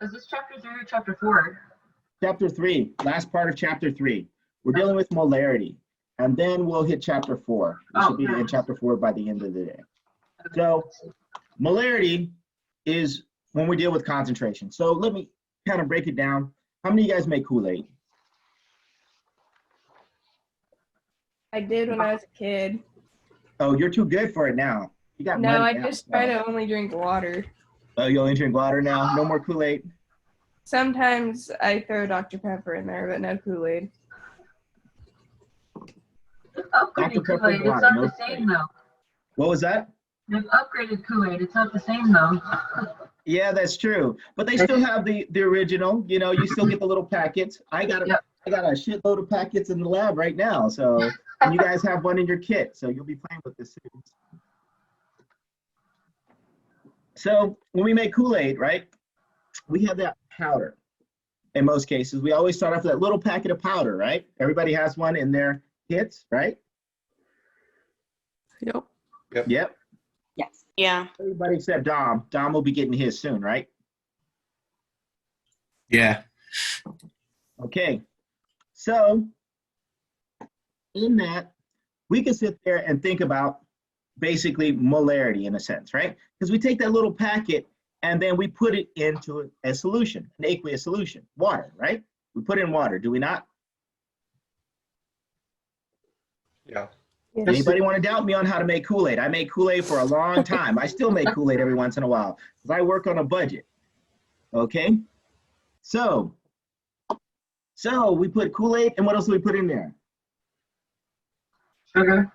Is this chapter 3 or chapter 4? Chapter 3, last part of chapter 3. We're dealing with molarity, and then we'll hit chapter 4. We should be in chapter 4 by the end of the day. So molarity is when we deal with concentration. So let me kind of break it down. How many of you guys make Kool-Aid? I did when I was a kid. Oh, you're too good for it now. You got No, I money now. just try to only drink water. Oh, you only drink water now? No more Kool-Aid? Sometimes I throw Dr. Pepper in there, but no Kool-Aid. They've upgraded Kool-Aid. It's not the same though. What was that? They've upgraded Kool-Aid. It's not the same though. Yeah, that's true. But they still have the original. You know, you still get the little packets. I got a shitload of packets in the lab right now. So and you guys have one in your kit. So you'll be playing with this soon. So when we make Kool-Aid, right, we have that powder. In most cases, we always start off with that little packet of powder, right? Everybody has one in their kits, right? Yep. Yep. Yes. Yeah. Everybody except Dom. Dom will be getting his soon, right? Yeah. Okay. So in that, we can sit there and think about basically molarity in a sense, right? Because we take that little packet and then we put it into a solution, an aqueous solution, water, right? We put in water, do we not? Yeah. Anybody want to doubt me on how to make Kool-Aid? I made Kool-Aid for a long time. I still make Kool-Aid every once in a while because I work on a budget. Okay? So we put Kool-Aid, and what else do we put in there? Sugar.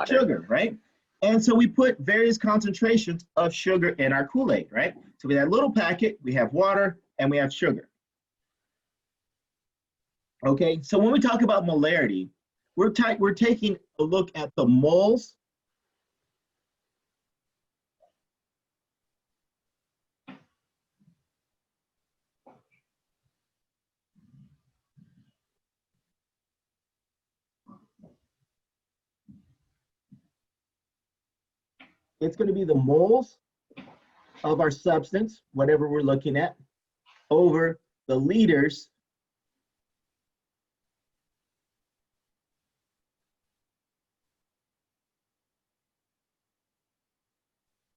Sugar, right? And so we put various concentrations of sugar in our Kool-Aid, right? So with that little packet, we have water and we have sugar. Okay, so when we talk about molarity, we're taking a look at the moles it's going to be the moles of our substance, whatever we're looking at, over the liters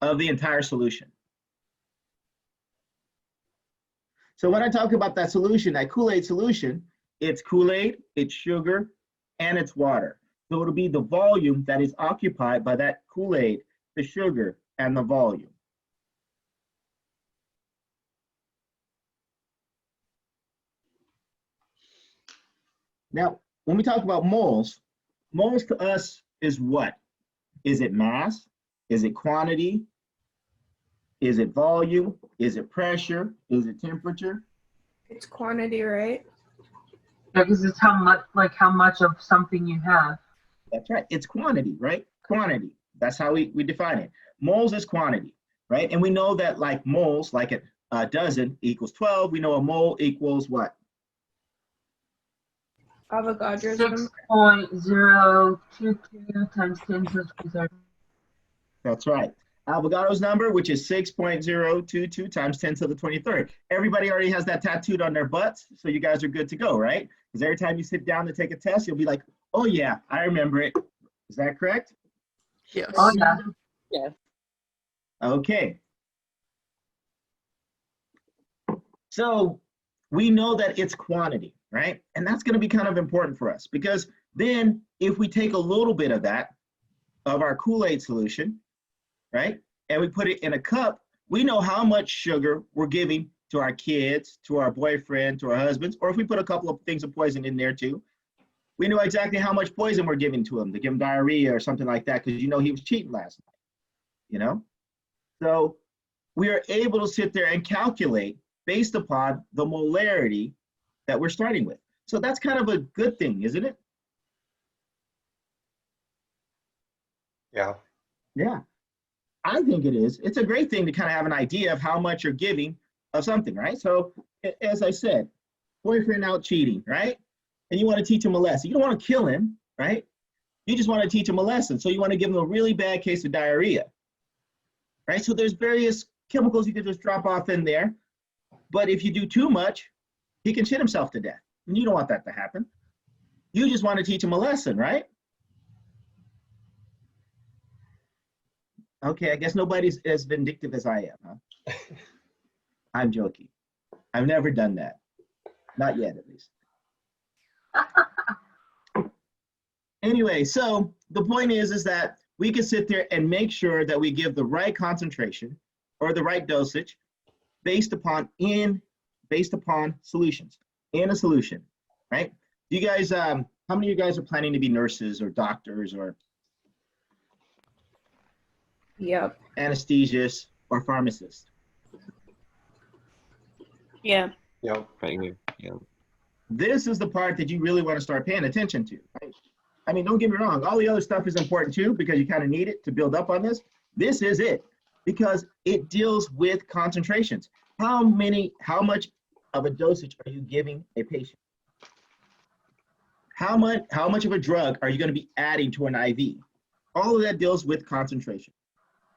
of the entire solution. So when I talk about that solution, that Kool-Aid solution, it's Kool-Aid, it's sugar, and it's water. So it'll be the volume that is occupied by that Kool-Aid, the sugar, and the volume. Now, when we talk about moles, moles to us is what? Is it mass? Is it quantity? Is it volume? Is it pressure? Is it temperature? It's quantity, right? Yeah, because it's how much of something you have. That's right. It's quantity, right? Quantity. That's how we define it. Moles is quantity, right? And we know that like moles, like a dozen equals 12. We know a mole equals what? Avogadro's number. 6.022 times 10 to the 23rd. That's right. Avogadro's number, which is 6.022 times 10 to the 23rd. Everybody already has that tattooed on their butts, so you guys are good to go, right? Because every time you sit down to take a test, you'll be like, oh yeah, I remember it. Is that correct? Yes. Oh yeah. Yes. Okay. So we know that it's quantity, right? And that's going to be kind of important for us because then if we take a little bit of that, of our Kool-Aid solution, right, and we put it in a cup, we know how much sugar we're giving to our kids, to our boyfriend, to our husbands, or if we put a couple of things of poison in there too, we know exactly how much poison we're giving to him to give him diarrhea or something like that because you know he was cheating last night, you know? So we are able to sit there and calculate based upon the molarity that we're starting with. So that's kind of a good thing, isn't it? Yeah. Yeah, I think it is. It's a great thing to kind of have an idea of how much you're giving of something, right? So as I said, boyfriend out cheating, right? And you want to teach him a lesson. You don't want to kill him, right? You just want to teach him a lesson. So you want to give him a really bad case of diarrhea, right? So there's various chemicals you can just drop off in there But if you do too much, he can shit himself to death. And you don't want that to happen. You just want to teach him a lesson, right? Okay, I guess nobody's as vindictive as I am, huh? I'm joking. I've never done that. Not yet, at least. Anyway, so the point is that we can sit there and make sure that we give the right concentration or the right dosage based upon solutions, in a solution, right? You guys, how many of you guys are planning to be nurses or doctors or Yep. anesthesists or pharmacists? Yeah. Yep. Right here. Yeah. This is the part that you really want to start paying attention to, right? I mean, don't get me wrong. All the other stuff is important too, because you kind of need it to build up on this. This is it, because it deals with concentrations. How much of a dosage are you giving a patient? How much of a drug are you going to be adding to an IV? All of that deals with concentration,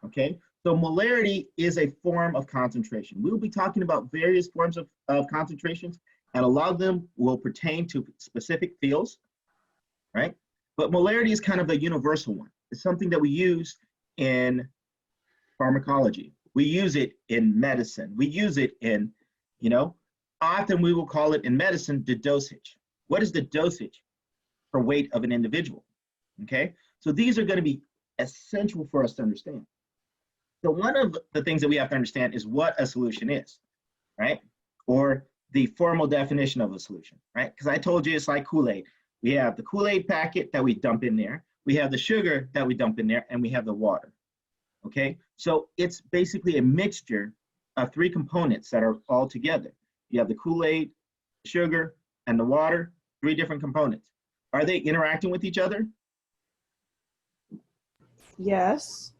okay? So molarity is a form of concentration. We'll be talking about various forms of concentrations, and a lot of them will pertain to specific fields, right? But molarity is kind of a universal one. It's something that we use in pharmacology. We use it in medicine. We use it in, often we will call it in medicine the dosage. What is the dosage per weight of an individual? Okay, so these are going to be essential for us to understand. So one of the things that we have to understand is what a solution is, right? Or the formal definition of a solution, right? Because I told you it's like Kool-Aid. We have the Kool-Aid packet that we dump in there. We have the sugar that we dump in there, and we have the water, okay? So it's basically a mixture of three components that are all together. You have the Kool-Aid, sugar, and the water, three different components. Are they interacting with each other? Yes.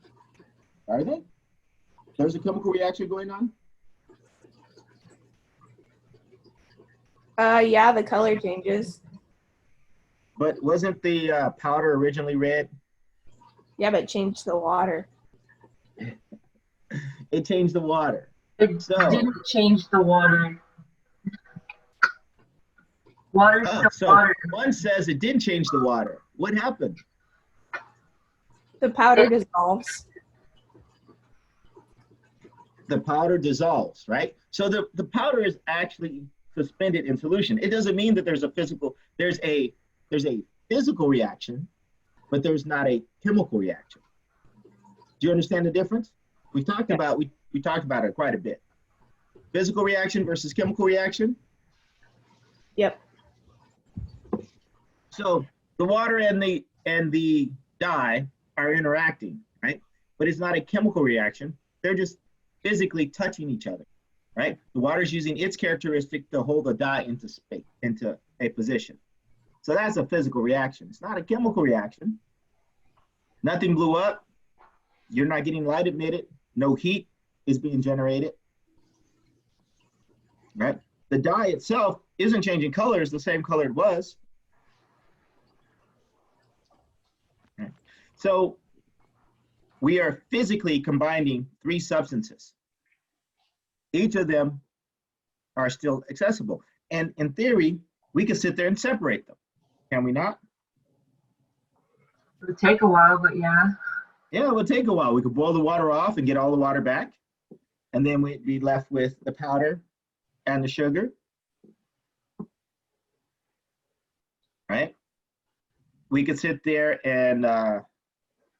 Are they? There's a chemical reaction going on? Yeah, the color changes. But wasn't the powder originally red? Yeah, but change the water. It changed the water. It So- didn't change the water. Water's Oh, still so water. one says it didn't change the water. What happened? The powder dissolves. The powder dissolves, right? So the powder is actually suspended in solution. It doesn't mean that there's a physical reaction, but there's not a chemical reaction. Do you understand the difference? We talked about it quite a bit. Physical reaction versus chemical reaction. Yep. So the water and the dye are interacting, right? But it's not a chemical reaction. They're just physically touching each other, right? The water is using its characteristic to hold the dye into space, into a position. So that's a physical reaction. It's not a chemical reaction. Nothing blew up. You're not getting light emitted. No heat is being generated, right? The dye itself isn't changing color. It's the same color it was. Right. So we are physically combining three substances. Each of them are still accessible. And in theory, we can sit there and separate them. Can we not? It would take a while, but yeah. Yeah, it would take a while. We could boil the water off and get all the water back. And then we'd be left with the powder and the sugar. Right? We could sit there and,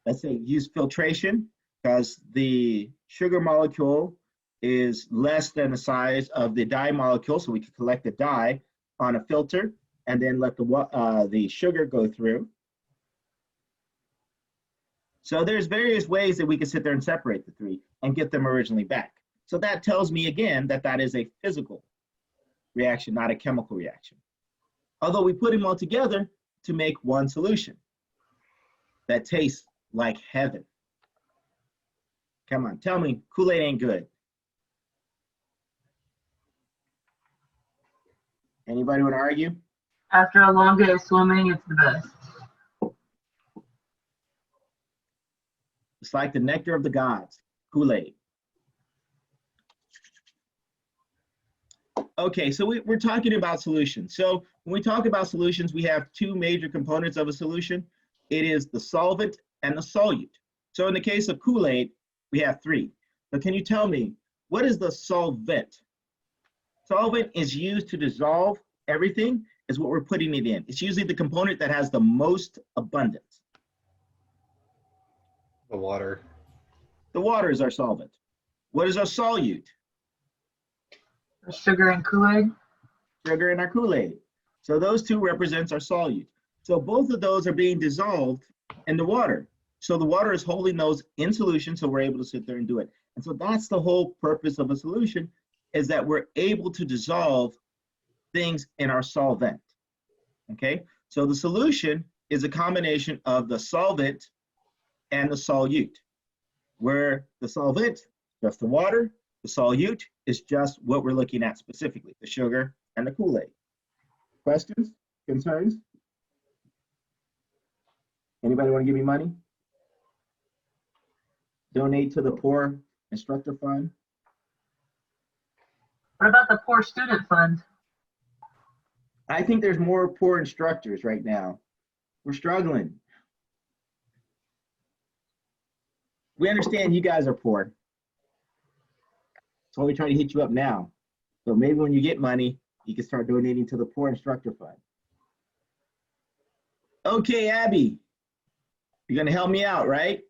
let's say, use filtration, because the sugar molecule is less than the size of the dye molecule. So we could collect the dye on a filter and then let the sugar go through. So there's various ways that we can sit there and separate the three and get them originally back. So that tells me again that that is a physical reaction, not a chemical reaction. Although we put them all together to make one solution that tastes like heaven. Come on, tell me Kool-Aid ain't good. Anybody want to argue? After a long day of swimming, it's the best. It's like the nectar of the gods, Kool-Aid. Okay, so we're talking about solutions. So when we talk about solutions, we have two major components of a solution. It is the solvent and the solute. So in the case of Kool-Aid, we have three. But can you tell me, what is the solvent? Solvent is used to dissolve everything, is what we're putting it in. It's usually the component that has the most abundance. The water. The water is our solvent. What is our solute? Sugar and Kool-Aid. Sugar in our Kool-Aid. So those two represents our solute. So both of those are being dissolved in the water. So the water is holding those in solution, so we're able to sit there and do it. And so that's the whole purpose of a solution, is that we're able to dissolve things in our solvent. Okay, so the solution is a combination of the solvent and the solute, where the solvent, just the water, the solute is just what we're looking at specifically, the sugar and the Kool-Aid. Questions, concerns? Anybody want to give me money? Donate to the Poor Instructor Fund? What about the Poor Student Fund? I think there's more poor instructors right now. We're struggling. We understand you guys are poor. So we try to hit you up now. So maybe when you get money, you can start donating to the Poor Instructor Fund. Okay, Abby, you're gonna help me out, right?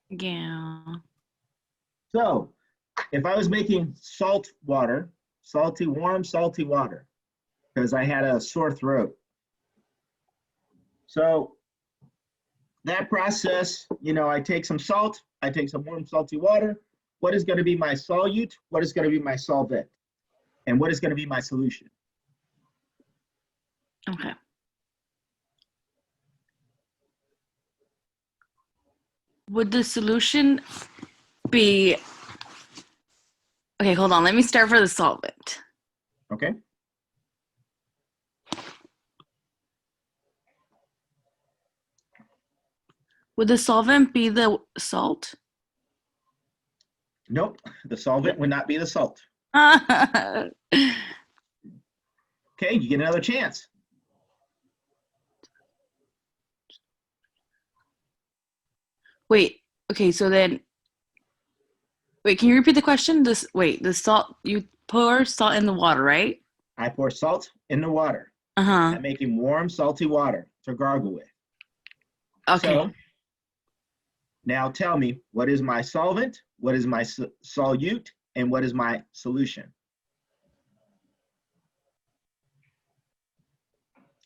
Yeah. So if I was making salt water, salty, warm, salty water, because I had a sore throat. So that process, you know, I take some salt, I take some warm, salty water. What is going to be my solute? What is going to be my solvent? And what is going to be my solution? Okay. Would the solution be, okay, hold on. Let me start for the solvent. Okay. Would the solvent be the salt? Nope, the solvent would not be the salt. Okay. Okay, you get another chance. Wait, okay, so then, wait, can you repeat the question? Wait, the salt, you pour salt in the water, right? I pour salt in the water. Uh-huh. I'm making warm, salty water to gargle with. Okay. So, now tell me, what is my solvent? What is my solute? And what is my solution?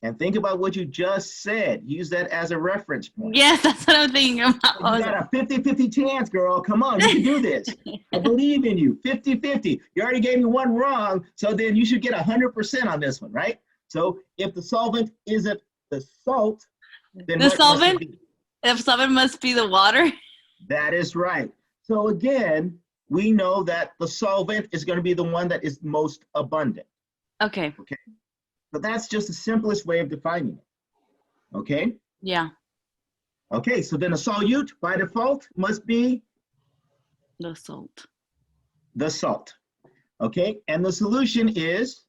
And think about what you just said. Use that as a reference point. Yes, that's what I'm thinking about. You got a 50-50 chance, girl. Come on, you can do this. I believe in you. 50-50. You already gave me one wrong, so then you should get 100% on this one, right? So if the solvent isn't the salt, then The what must it solvent? be? If solvent must be the water? That is right. So again, we know that the solvent is going to be the one that is most abundant. Okay. But that's just the simplest way of defining it. Okay? Yeah, Okay, so then a solute by default must be the salt. the salt. Okay, and the solution is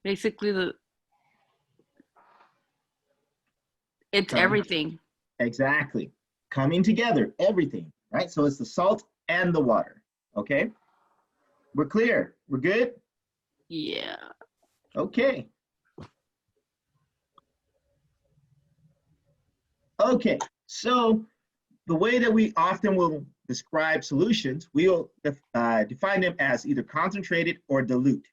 Basically, it's Come. everything. exactly coming together, everything, right? So it's the salt and the water. Okay, we're clear. We're good. Yeah. Okay. Okay, so the way that we often will describe solutions, we'll define them as either concentrated or dilute,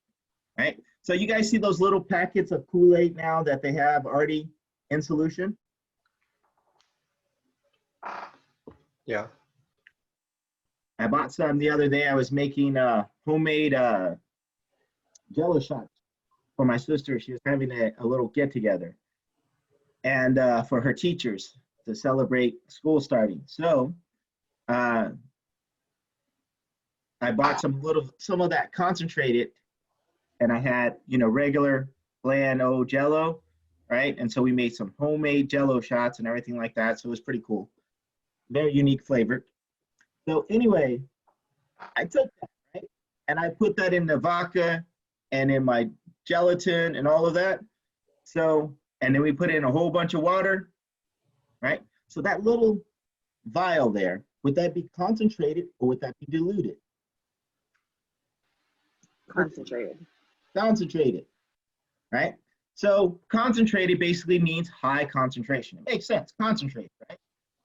right? So you guys see those little packets of Kool-Aid now that they have already in solution? Yeah. I bought some the other day. I was making homemade Jello shots for my sister. She was having a little get together, and for her teachers to celebrate school starting. So I bought some of that concentrated, and I had, you know, regular bland old Jello, right? And so we made some homemade Jello shots and everything like that. So it was pretty cool. Very unique flavor. So anyway, I took that, right? And I put that in the vodka and in my gelatin and all of that. So, and then we put in a whole bunch of water, right? So that little vial there, would that be concentrated or would that be diluted? Concentrated. Concentrated, right? So concentrated basically means high concentration. It makes sense, concentrated, right?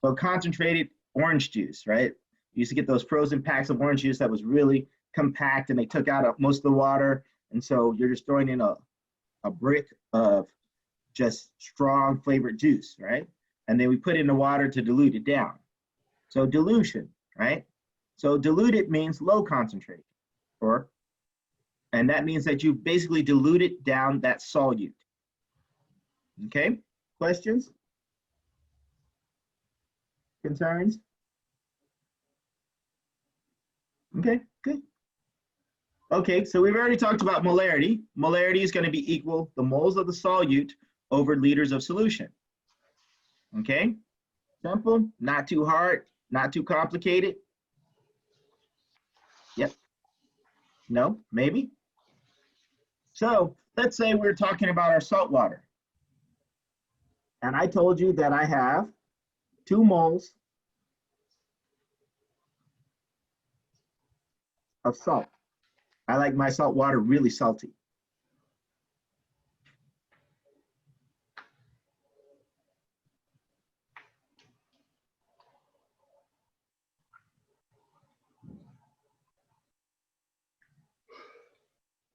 So concentrated orange juice, right? You used to get those frozen packs of orange juice that was really compact and they took out most of the water. And so you're just throwing in a brick of just strong flavored juice, right? And then we put in the water to dilute it down. So dilution, right? So diluted means low concentration, and that means that you basically diluted down that solute. Okay, questions? Concerns? Okay, good. Okay, so we've already talked about molarity. Molarity is going to be equal the moles of the solute over liters of solution. Okay, simple, not too hard, not too complicated. Yep. No, maybe. So let's say we're talking about our salt water. And I told you that I have 2 moles of salt. I like my salt water really salty.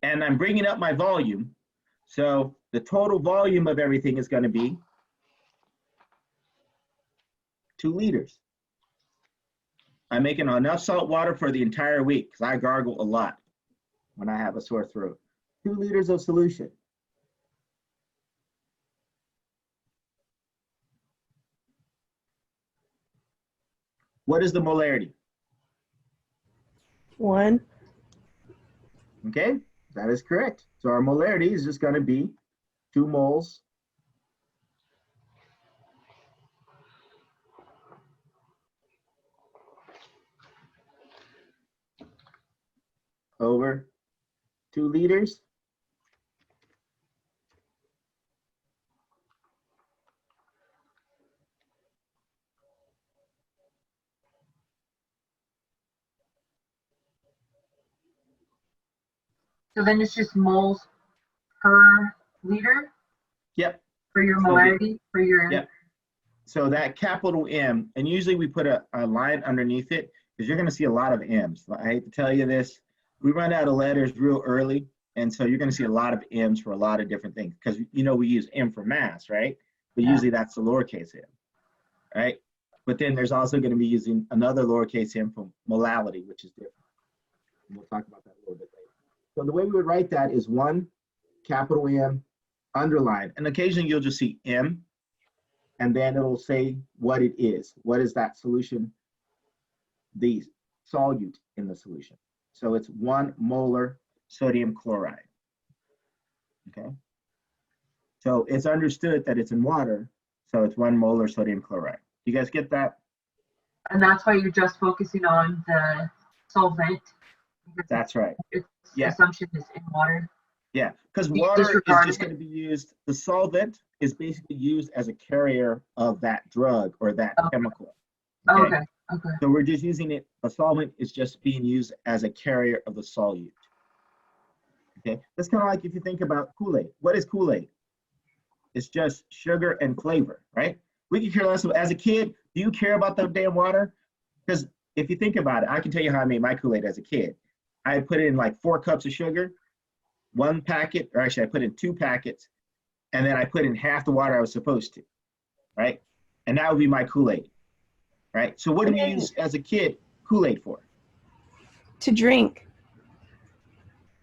And I'm bringing up my volume. So the total volume of everything is going to be 2 liters. I'm making enough salt water for the entire week because I gargle a lot when I have a sore throat. 2 liters of solution. What is the molarity? 1. Okay, that is correct. So our molarity is just going to be 2 moles over 2 liters. So then it's just moles per liter Yep. for your So molarity, for your. Yep. So that capital M, and usually we put a line underneath it because you're going to see a lot of M's. I hate to tell you this, we run out of letters real early, and so you're going to see a lot of M's for a lot of different things because we use M for mass, right? But usually that's the lowercase m, right? But then there's also going to be using another lowercase m for molality, which is different. And we'll talk about that a little bit later. So the way we would write that is 1 capital M underlined, and occasionally you'll just see M, and then it'll say what it is. What is that solution? The solute in the solution. So it's 1 molar sodium chloride. Okay. So it's understood that it's in water, so it's 1 molar sodium chloride. You guys get that? And that's why you're just focusing on the solvent. That's right. Its Yeah. assumption is in water. Yeah, because You water is disregard just it. going to be used, the solvent is basically used as a carrier of that drug or that Okay. chemical. Oh, okay. Okay. So we're just using it, the solvent is just being used as a carrier of the solute. Okay, that's kind of like if you think about Kool-Aid. What is Kool-Aid? It's just sugar and flavor, right? We can care less. As a kid, do you care about the damn water? Because if you think about it, I can tell you how I made my Kool-Aid as a kid. I put in like 4 cups of sugar, 1 packet, or actually I put in 2 packets, and then I put in half the water I was supposed to, right? And that would be my Kool-Aid, right? So what do we use as a kid Kool-Aid for? To drink.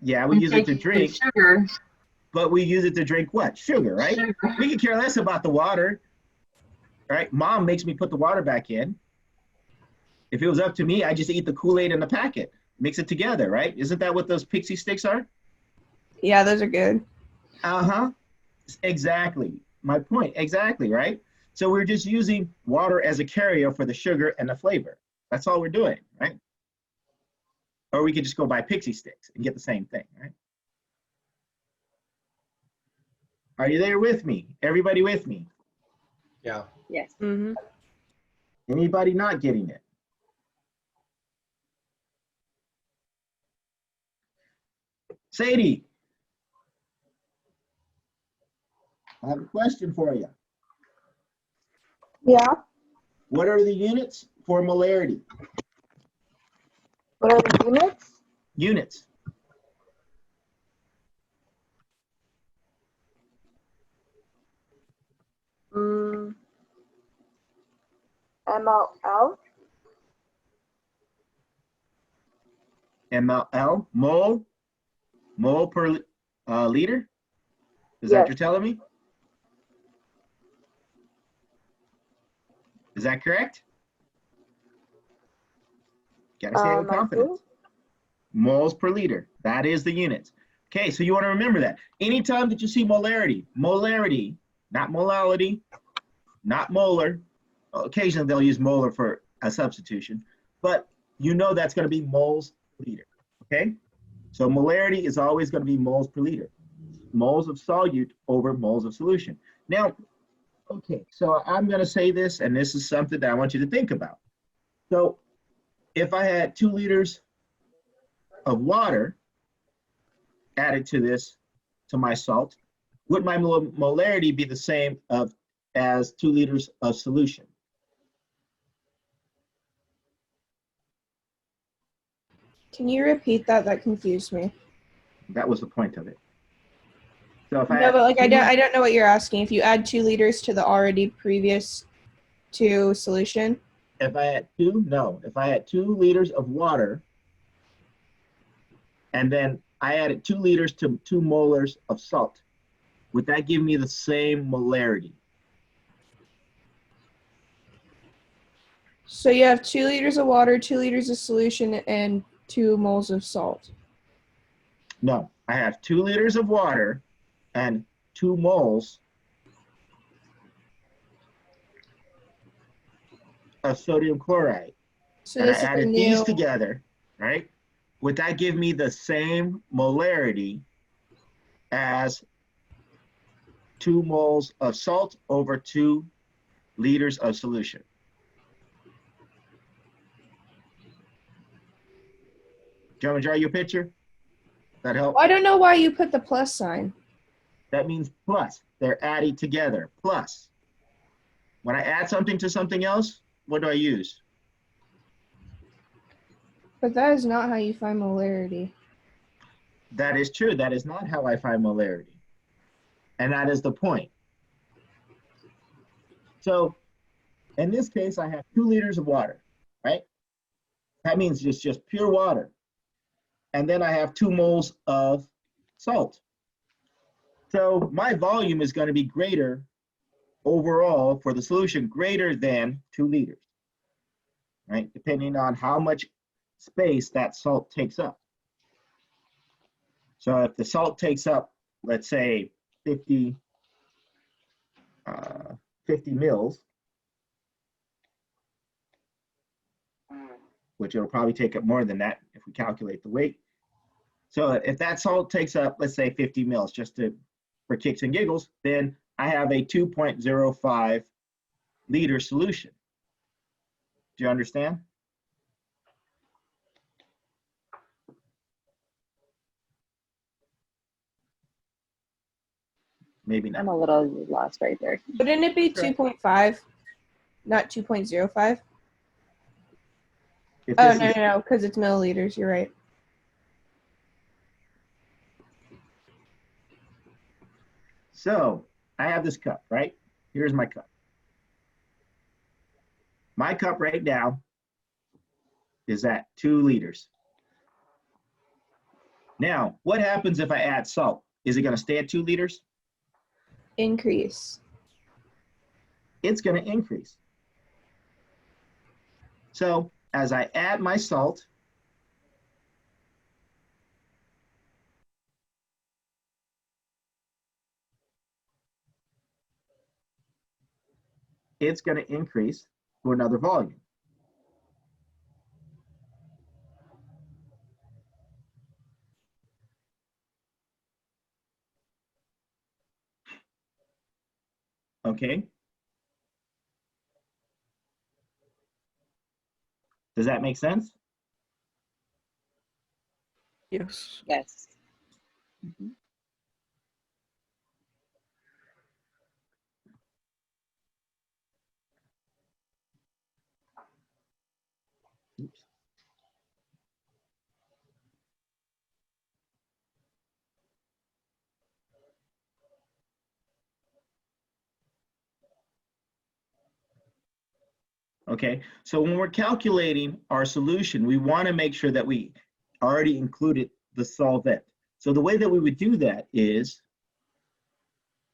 Yeah, we You use it to take drink, sugar. but we use it to drink what? Sugar, right? Sugar. We can care less about the water, right? Mom makes me put the water back in. If it was up to me, I just eat the Kool-Aid in the packet, mix it together, right? Isn't that what those pixie sticks are? Yeah, those are good. Uh-huh, exactly. My point, exactly, right? So we're just using water as a carrier for the sugar and the flavor, That's all we're doing, right? Or we could just go buy pixie sticks and get the same thing, right? Are you there with me? Everybody with me? Yeah. Yes. Mm-hmm. Anybody not getting it? Sadie, I have a question for you. Yeah. What are the units for molarity? What are the units? Units. MLL. ML, mole per liter? Is that Yes. what you're telling me? Is that correct? Gotta say it with I confidence. think. Moles per liter, that is the units. Okay, so you wanna remember that. Anytime that you see molarity, not molality, not molar. Occasionally they'll use molar for a substitution, but you know that's gonna be moles per liter, okay? So molarity is always gonna be moles per liter. Moles of solute over moles of solution. Now, okay, so I'm gonna say this, and this is something that I want you to think about. So if I had 2 liters of water added to this, to my salt, would my molarity be the same as 2 liters of solution? Can you repeat that? That confused me. That was the point of it. So if I No, had but like I 2 don't know what you're asking. If you add 2 liters to the already previous 2 solution, if I had 2 liters of water, and then I added 2 liters to 2 molars of salt, would that give me the same molarity? so you have 2 liters of water, 2 liters of solution, and 2 moles of salt. No, I have 2 liters of water and 2 moles of sodium chloride. So And I this is a added new. these together, right? Would that give me the same molarity as 2 moles of salt over 2 liters of solution? Do you want me to draw you a picture? That help? I don't know why you put the plus sign. That means plus. They're adding together, plus. When I add something to something else, what do I use? But that is not how you find molarity. That is true. That is not how I find molarity. And that is the point. So in this case, I have 2 liters of water, right? That means it's just pure water. And then I have 2 moles of salt. So my volume is going to be greater overall for the solution, greater than 2 liters, right? Depending on how much space that salt takes up. So if the salt takes up, let's say 50 mils, which it'll probably take up more than that if we calculate the weight. So if that salt takes up, let's say 50 mils, for kicks and giggles, then I have a 2.05 liter solution. Do you understand? Maybe not. I'm a little lost right there. Wouldn't it be 2.5, not 2.05? If Oh, this is- no, because it's milliliters. You're right. So I have this cup, right? Here's my cup. My cup right now is at 2 liters. Now, what happens if I add salt? Is it going to stay at 2 liters? Increase. It's going to increase. So as I add my salt, it's going to increase to another volume. Okay. Does that make sense? Yes. Yes. Oops. Okay, so when we're calculating our solution, we want to make sure that we already included the solvent. So the way that we would do that is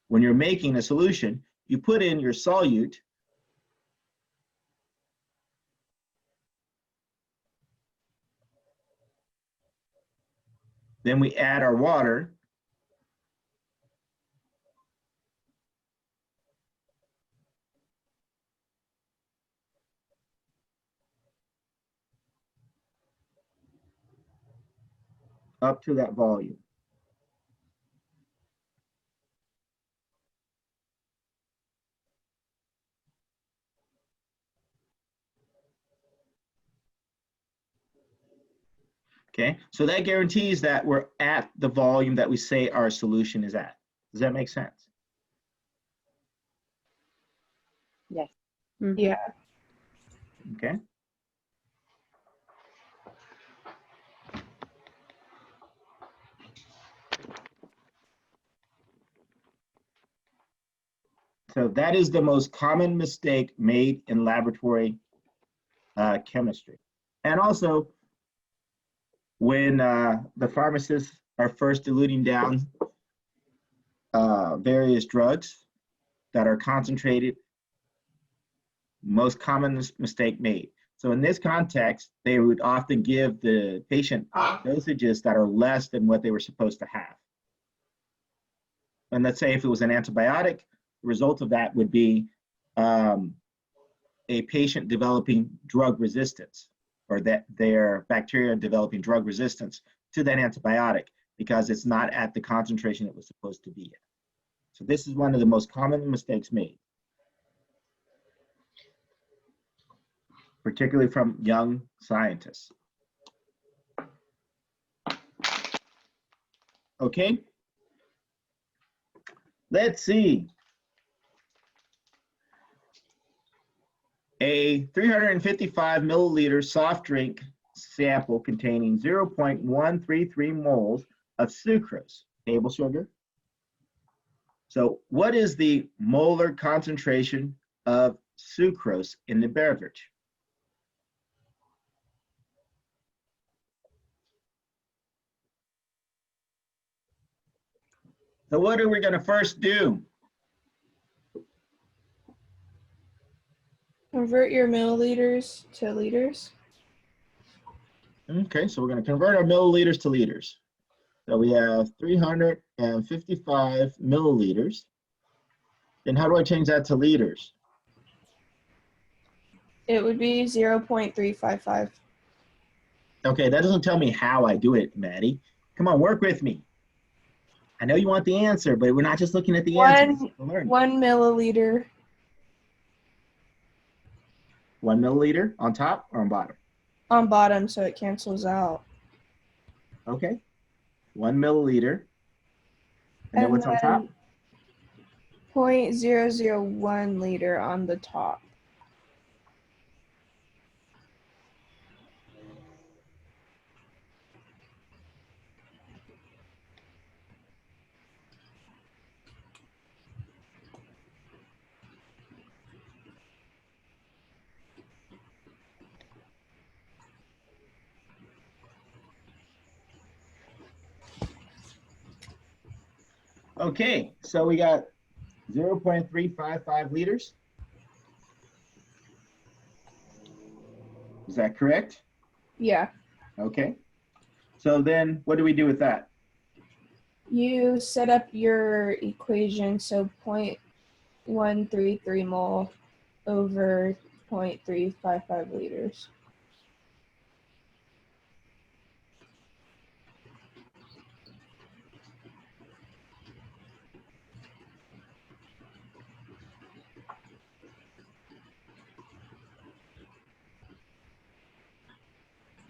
when you're making a solution, you put in your solute, then we add our water, up to that volume. Okay, so that guarantees that we're at the volume that we say our solution is at. Does that make sense? Yes. Yeah. Okay. So that is the most common mistake made in laboratory chemistry. And also, when the pharmacists are first diluting down various drugs that are concentrated, most common mistake made. So in this context, they would often give the patient dosages that are less than what they were supposed to have. And let's say if it was an antibiotic, the result of that would be a patient developing drug resistance, or that their bacteria developing drug resistance to that antibiotic because it's not at the concentration it was supposed to be at. So this is one of the most common mistakes made, particularly from young scientists. Okay, let's see. A 355 milliliter soft drink sample containing 0.133 moles of sucrose, table sugar. So what is the molar concentration of sucrose in the beverage? So what are we going to first do? Convert your milliliters to liters. Okay, so we're going to convert our milliliters to liters. So we have 355 milliliters. Then how do I change that to liters? It would be 0.355. Okay, that doesn't tell me how I do it, Maddie. Come on, work with me. I know you want the answer, but we're not just looking at the answer. We're learning. 1 milliliter. 1 milliliter on top or on bottom? On bottom, so it cancels out. Okay, 1 milliliter. And then what's on top? 0.001 liter on the top. Okay, so we got 0.355 liters. Is that correct? Yeah. Okay. So then what do we do with that? You set up your equation, so 0.133 mole over 0.355 liters.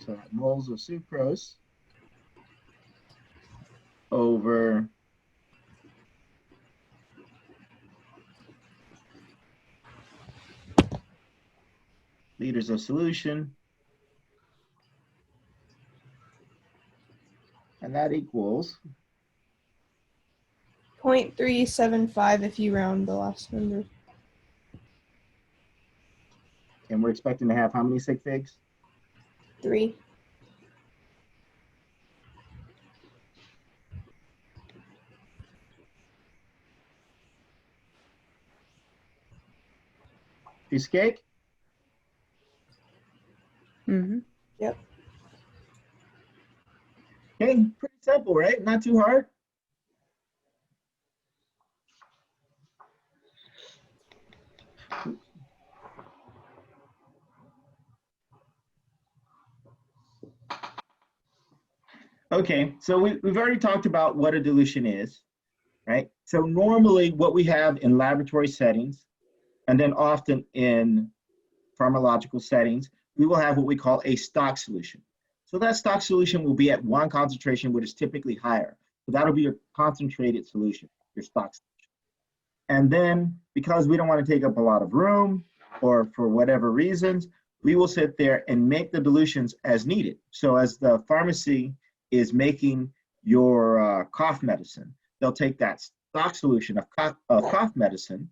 So moles of sucrose over liters of solution. And that equals 0.375 if you round the last number. and we're expecting to have how many sig figs? 3. Piece of cake? Mm-hmm. Yep. Okay, pretty simple, right? Not too hard. Okay, so we've already talked about what a dilution is, right? So normally what we have in laboratory settings, and then often in pharmacological settings, we will have what we call a stock solution. So that stock solution will be at one concentration, which is typically higher. So that'll be your concentrated solution, your stock solution. And then because we don't want to take up a lot of room or for whatever reasons, we will sit there and make the dilutions as needed. So as the pharmacy is making your cough medicine, they'll take that stock solution of cough medicine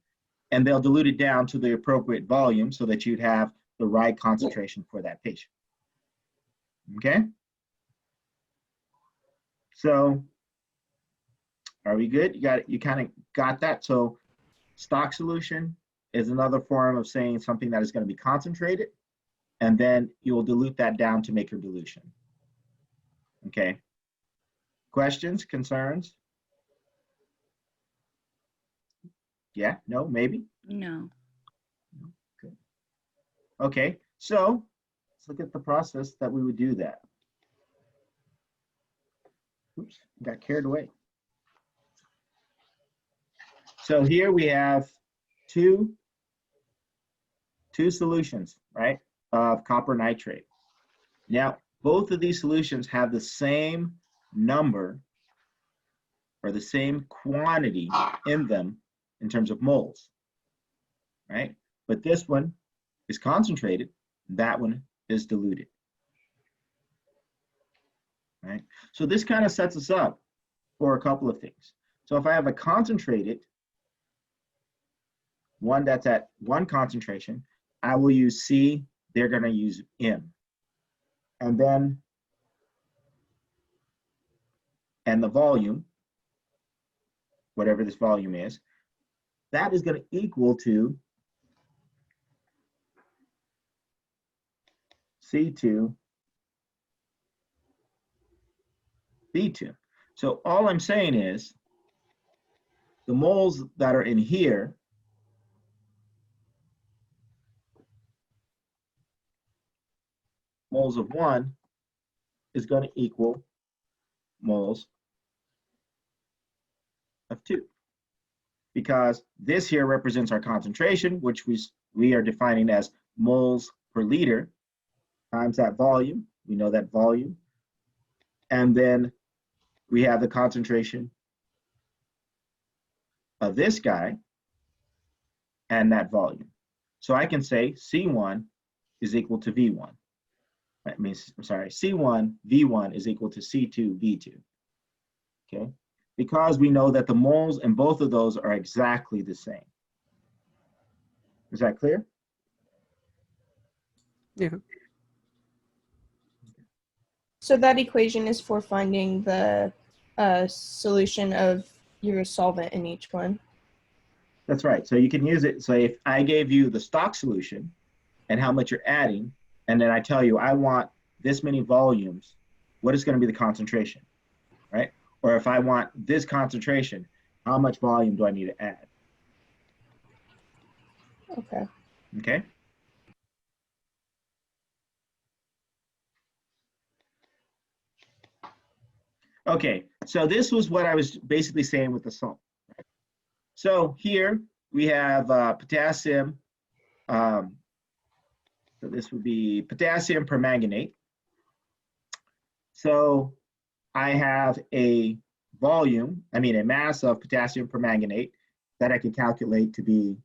and they'll dilute it down to the appropriate volume so that you'd have the right concentration for that patient. Okay? So are we good? You kind of got that? So stock solution is another form of saying something that is going to be concentrated, and then you'll dilute that down to make your dilution. Okay. Questions, concerns? Yeah, no, maybe? No. Good. Okay, so let's look at the process that we would do that. Oops, got carried away. So here we have two solutions, right, of copper nitrate. Now, both of these solutions have the same number or the same quantity in them in terms of moles, right? But this one is concentrated, that one is diluted, right? So this kind of sets us up for a couple of things. So if I have a concentrated one that's at one concentration, I will use C, they're going to use M. And then, and the volume, whatever this volume is, that is going to equal to C2, B2. So all I'm saying is the moles that are in here moles of 1 is going to equal moles of 2. Because this here represents our concentration, which we are defining as moles per liter times that volume. We know that volume. And then we have the concentration of this guy and that volume. So I can say C1 is equal to V1. That means, I'm sorry, C1 V1 is equal to C2 V2. Okay? Because we know that the moles in both of those are exactly the same. Is that clear? Yeah. So that equation is for finding the solution of your solvent in each one. That's right. So you can use it. So if I gave you the stock solution and how much you're adding, and then I tell you I want this many volumes, what is going to be the concentration, right? Or if I want this concentration, how much volume do I need to add? Okay. Okay. Okay, so this was what I was basically saying with the salt. So here we have potassium. So this would be potassium permanganate. So I have a mass of potassium permanganate that I can calculate to be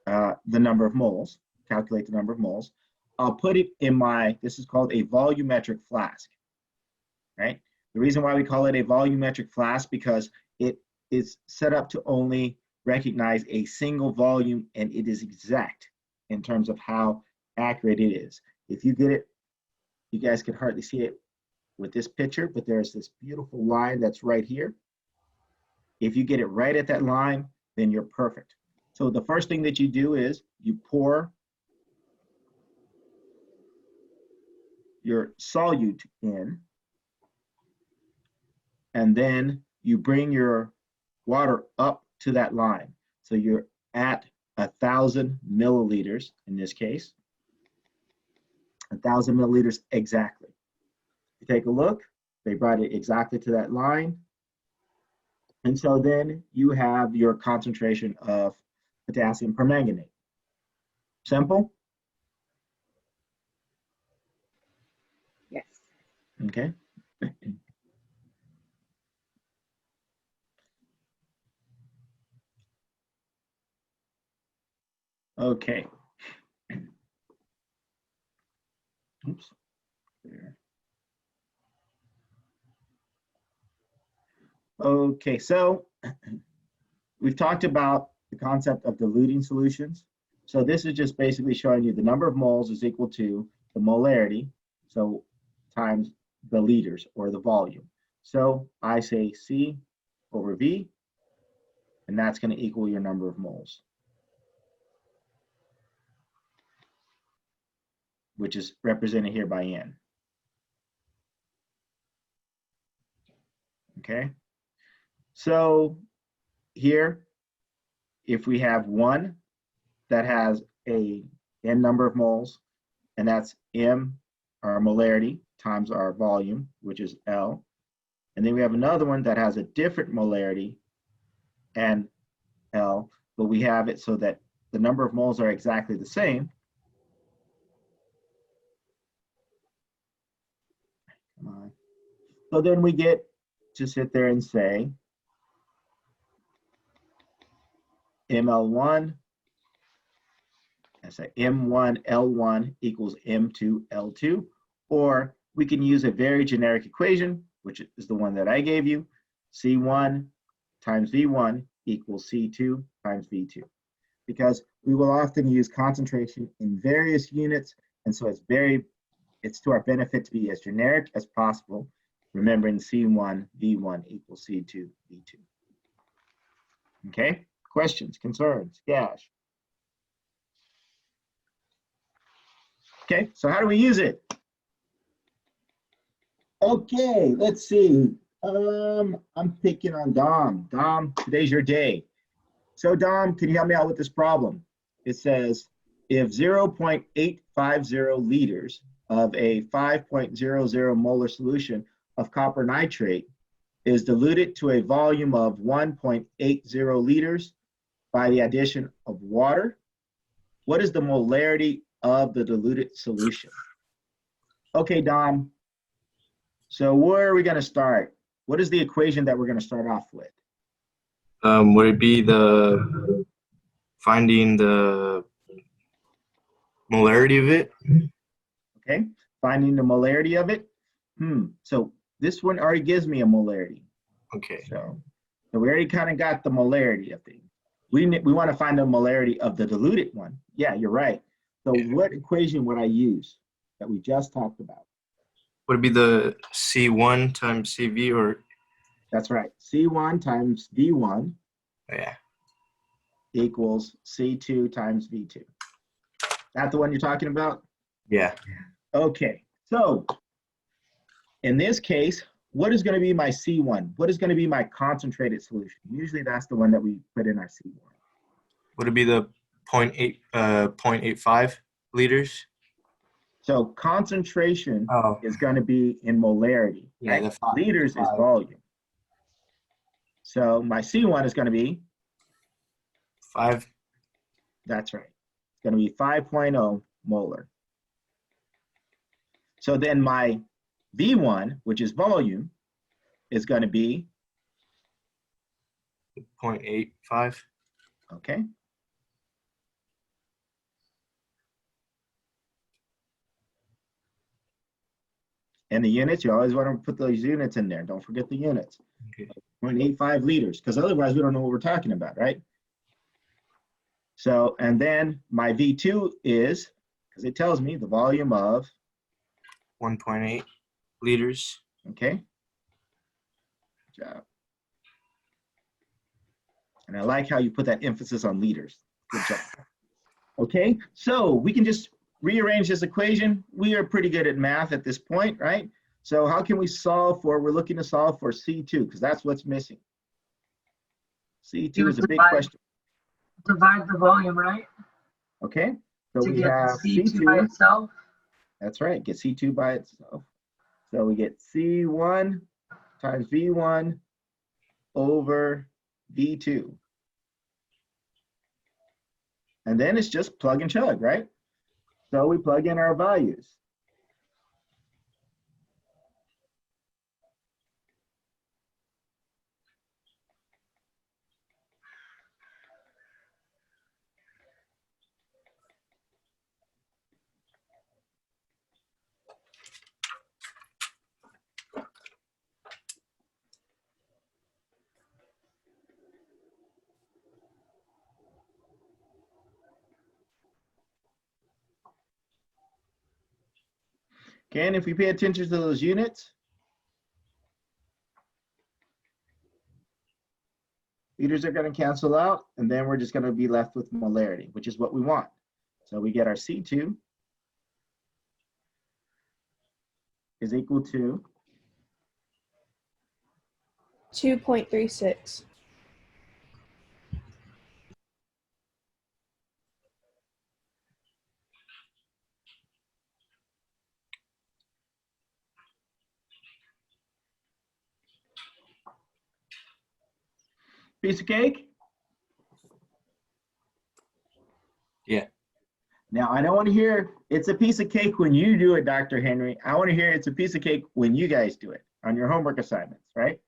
the number of moles, calculate the number of moles. I'll put it in this is called a volumetric flask, right? The reason why we call it a volumetric flask because it is set up to only recognize a single volume, and it is exact in terms of how accurate it is. If you get it, you guys can hardly see it with this picture, but there's this beautiful line that's right here. If you get it right at that line, then you're perfect. So the first thing that you do is you pour your solute in, and then you bring your water up to that line. So you're at 1,000 milliliters in this case, 1,000 milliliters exactly. You take a look, they brought it exactly to that line. And so then you have your concentration of potassium permanganate. Simple? Yes. Okay. Okay. Oops. There. Okay, so we've talked about the concept of diluting solutions. So this is just basically showing you the number of moles is equal to the molarity, so times the liters or the volume. So I say C over V, and that's going to equal your number of moles, which is represented here by N. Okay, so here, if we have one that has a N number of moles, and that's M, our molarity, times our volume, which is L. And then we have another one that has a different molarity and L, but we have it so that the number of moles are exactly the same. Come on. So then we get to sit there and say ML1, I say M1L1 equals M2L2, or we can use a very generic equation, which is the one that I gave you, C1 times V1 equals C2 times V2, because we will often use concentration in various units, and so it's to our benefit to be as generic as possible, remembering C1 V1 equals C2 V2. Okay, questions, concerns, Gash? Okay, so how do we use it? Okay, let's see. I'm picking on Dom. Dom, today's your day. So Dom, can you help me out with this problem? It says, if 0.850 liters of a 5.00 molar solution of copper nitrate is diluted to a volume of 1.80 liters by the addition of water, what is the molarity of the diluted solution? Okay, Dom. So where are we going to start? What is the equation that we're going to start off with? Would it be finding the molarity of it? Okay, finding the molarity of it. So this one already gives me a molarity. Okay. So we already kind of got the molarity of things. We want to find the molarity of the diluted one. Yeah, you're right. So what equation would I use that we just talked about? Would it be the C1 times CV, or? That's right. C1 times V1 Yeah. equals C2 times V2. That the one you're talking about? Yeah. Okay. So in this case, what is going to be my C1? What is going to be my concentrated solution? Usually that's the one that we put in our C1. Would it be the 0.85 liters? So concentration is going to be in molarity. Yeah, right? the 5. Liters is volume. So my C1 is going to be 5. That's right. It's going to be 5.0 molar. So then my V1, which is volume, is going to be, 0.85. okay? And the units, you always want to put those units in there. Don't forget the units. Okay. 0.85 liters, because otherwise we don't know what we're talking about, right? So, and then my V2 is, because it tells me the volume of, 1.8 liters. okay? Good job. And I like how you put that emphasis on liters. Good job. Okay, so we can just rearrange this equation. We are pretty good at math at this point, right? So how can we solve for, we're looking to solve for C2, because that's what's missing. C2 is a big question. Divide the volume, right? Okay, so To we get have C2 by itself. That's right, get C2 by itself. So we get C1 times V1 over V2. And then it's just plug and chug, right? So we plug in our values. Okay, and if we pay attention to those units, liters are going to cancel out, and then we're just going to be left with molarity, which is what we want. So we get our C2 is equal to 2.36. piece of cake. Yeah. Now, I don't want to hear it's a piece of cake when you do it, Dr. Henry. I want to hear it's a piece of cake when you guys do it on your homework assignments, right?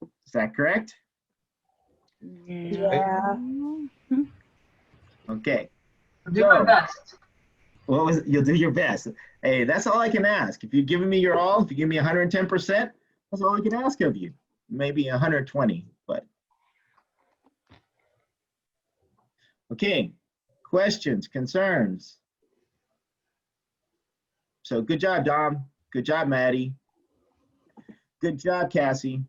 Is that correct? Yeah. Okay. I'll do my So- best. What was you'll do your best. Hey, that's all I can ask. If you've given me your all, if you give me 110%, that's all I can ask of you. Maybe 120, but. Okay, questions, concerns? So good job, Dom. Good job, Maddie. Good job, Cassie.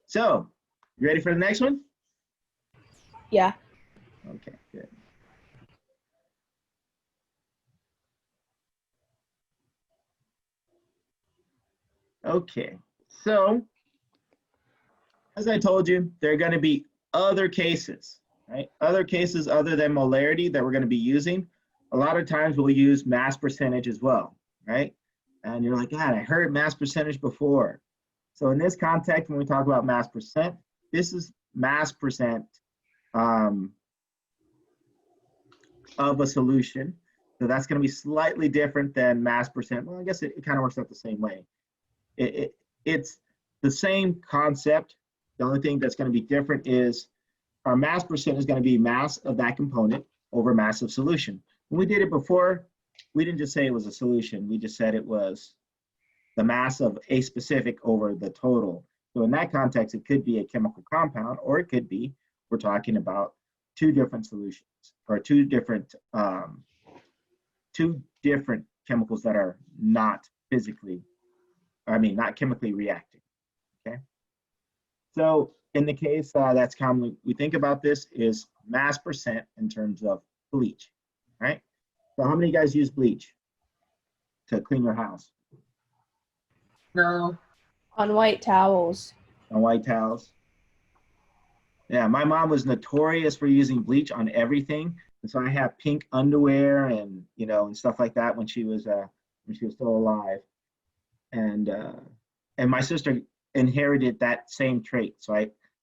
So, you ready for the next one? Yeah. Okay, good. Okay, so as I told you, there are going to be other cases, right? Other cases other than molarity that we're going to be using. A lot of times we'll use mass percentage as well, right? And you're like, God, I heard mass percentage before. So in this context, when we talk about mass percent, this is mass percent of a solution. So that's going to be slightly different than mass percent. Well, I guess it kind of works out the same way. It's the same concept. The only thing that's going to be different is our mass percent is going to be mass of that component over mass of solution. When we did it before, we didn't just say it was a solution. We just said it was the mass of a specific over the total. So in that context, it could be a chemical compound, or it could be, we're talking about two different solutions, or two different chemicals that are not chemically reacting, okay? So in the case that's commonly, we think about this is mass percent in terms of bleach, right? So how many of you guys use bleach to clean your house? No. On white towels. On white towels? Yeah, my mom was notorious for using bleach on everything. And so I have pink underwear and, and stuff like that when she was still alive. And my sister inherited that same trait. So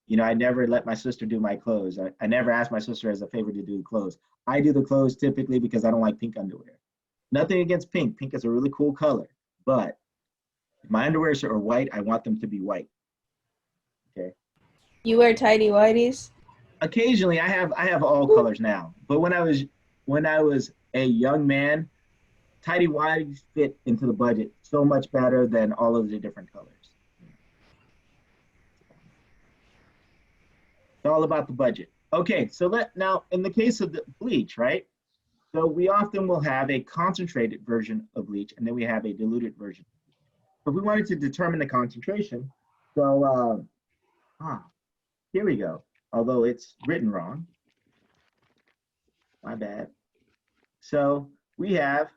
You know, I never let my sister do my clothes. I never asked my sister as a favor to do the clothes. I do the clothes typically because I don't like pink underwear. Nothing against pink. Pink is a really cool color. But if my underwears are white, I want them to be white. Okay. You wear tidy whities? Occasionally, I have all colors now. But when I was a young man, tidy whities fit into the budget so much better than all of the different colors. It's all about the budget. Okay, so now in the case of the bleach, right? So we often will have a concentrated version of bleach, and then we have a diluted version. But we wanted to determine the concentration. So here we go. Although it's written wrong. My bad. So we have,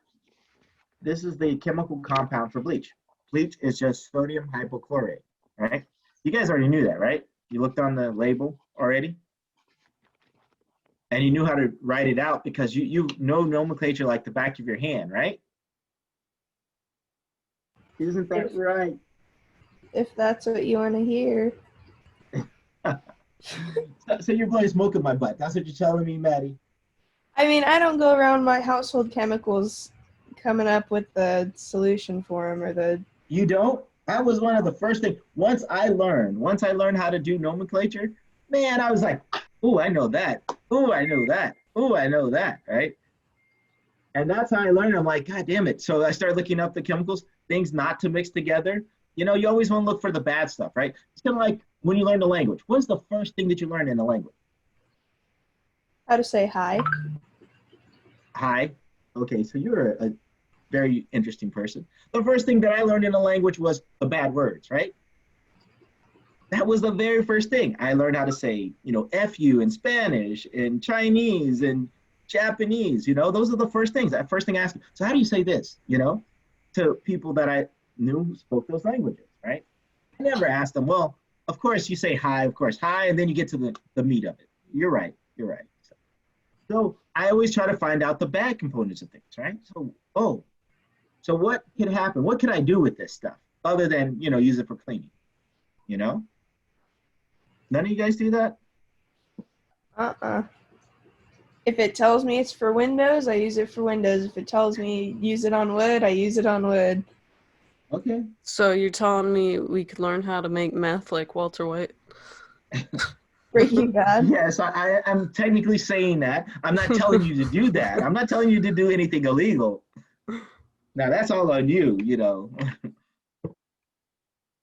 this is the chemical compound for bleach. Bleach is just sodium hypochlorite, right? You guys already knew that, right? You looked on the label already? And you knew how to write it out because you know nomenclature like the back of your hand, right? Isn't that right? If that's what you want to hear. So you're blowing smoke in my butt. That's what you're telling me, Maddie? I mean, I don't go around my household chemicals coming up with the solution for them or the. You don't? That was one of the first things. Once I learned how to do nomenclature, man, I was like, oh, I know that. Oh, I know that. Oh, I know that, right? And that's how I learned. I'm like, God damn it. So I started looking up the chemicals, things not to mix together. You know, you always want to look for the bad stuff, right? It's kind of like when you learn the language. What's the first thing that you learn in the language? How to say hi. Hi. Okay, so you're a very interesting person. The first thing that I learned in a language was the bad words, right? That was the very first thing. I learned how to say, you know, F you in Spanish, in Chinese, and Japanese, you know, those are the first things. That first thing I asked, so how do you say this, you know, to people that I knew who spoke those languages, right? I never asked them, well, of course you say hi, of course, hi, and then you get to the meat of it. You're right, you're right. So I always try to find out the bad components of things, right? So what could happen? What could I do with this stuff other than, you know, use it for cleaning, you know? None of you guys do that? If it tells me it's for Windows, I use it for Windows. If it tells me use it on wood, I use it on wood. Okay. So you're telling me we could learn how to make meth like Walter White? Breaking Bad. Yes, I'm technically saying that. I'm not telling you to do that. I'm not telling you to do anything illegal. Now, that's all on you, you know.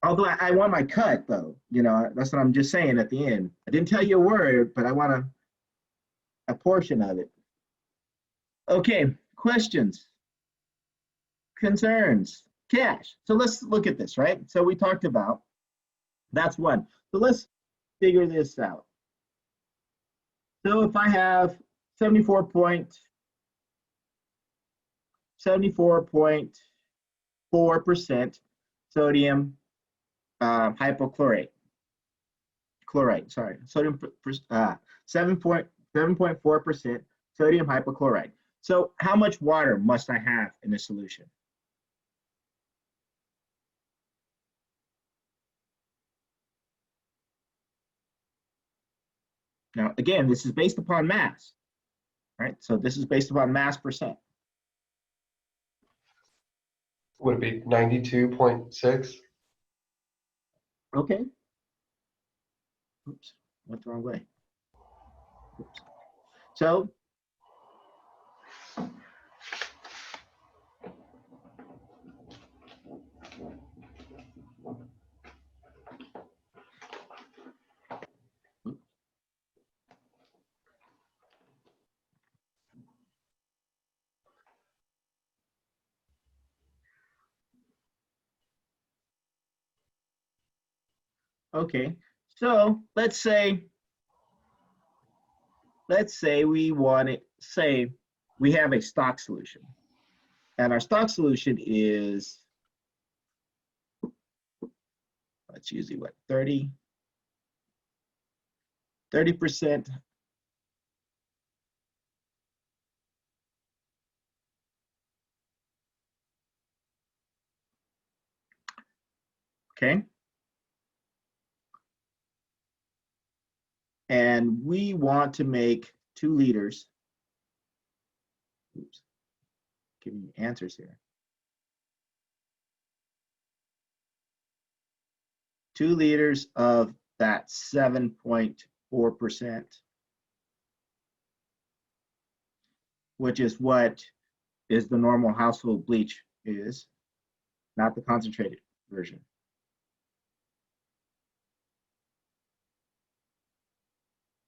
Although I want my cut, though. You know, that's what I'm just saying at the end. I didn't tell you a word, but I want a portion of it. Okay, questions, concerns, cash. So let's look at this, right? So we talked about, that's one. So let's figure this out. So if I have 74.4% sodium hypochlorite, sodium 7.4% sodium hypochlorite. So how much water must I have in the solution? Now, again, this is based upon mass, right? So this is based upon mass percent. Would it be 92.6? Okay. Oops, went the wrong way. Oops. So, okay, so let's say we want it, say we have a stock solution, and our stock solution is, that's usually what, 30%. Okay. and we want to make 2 liters. Oops, giving you answers here. 2 liters of that 7.4%, which is what is the normal household bleach is, not the concentrated version.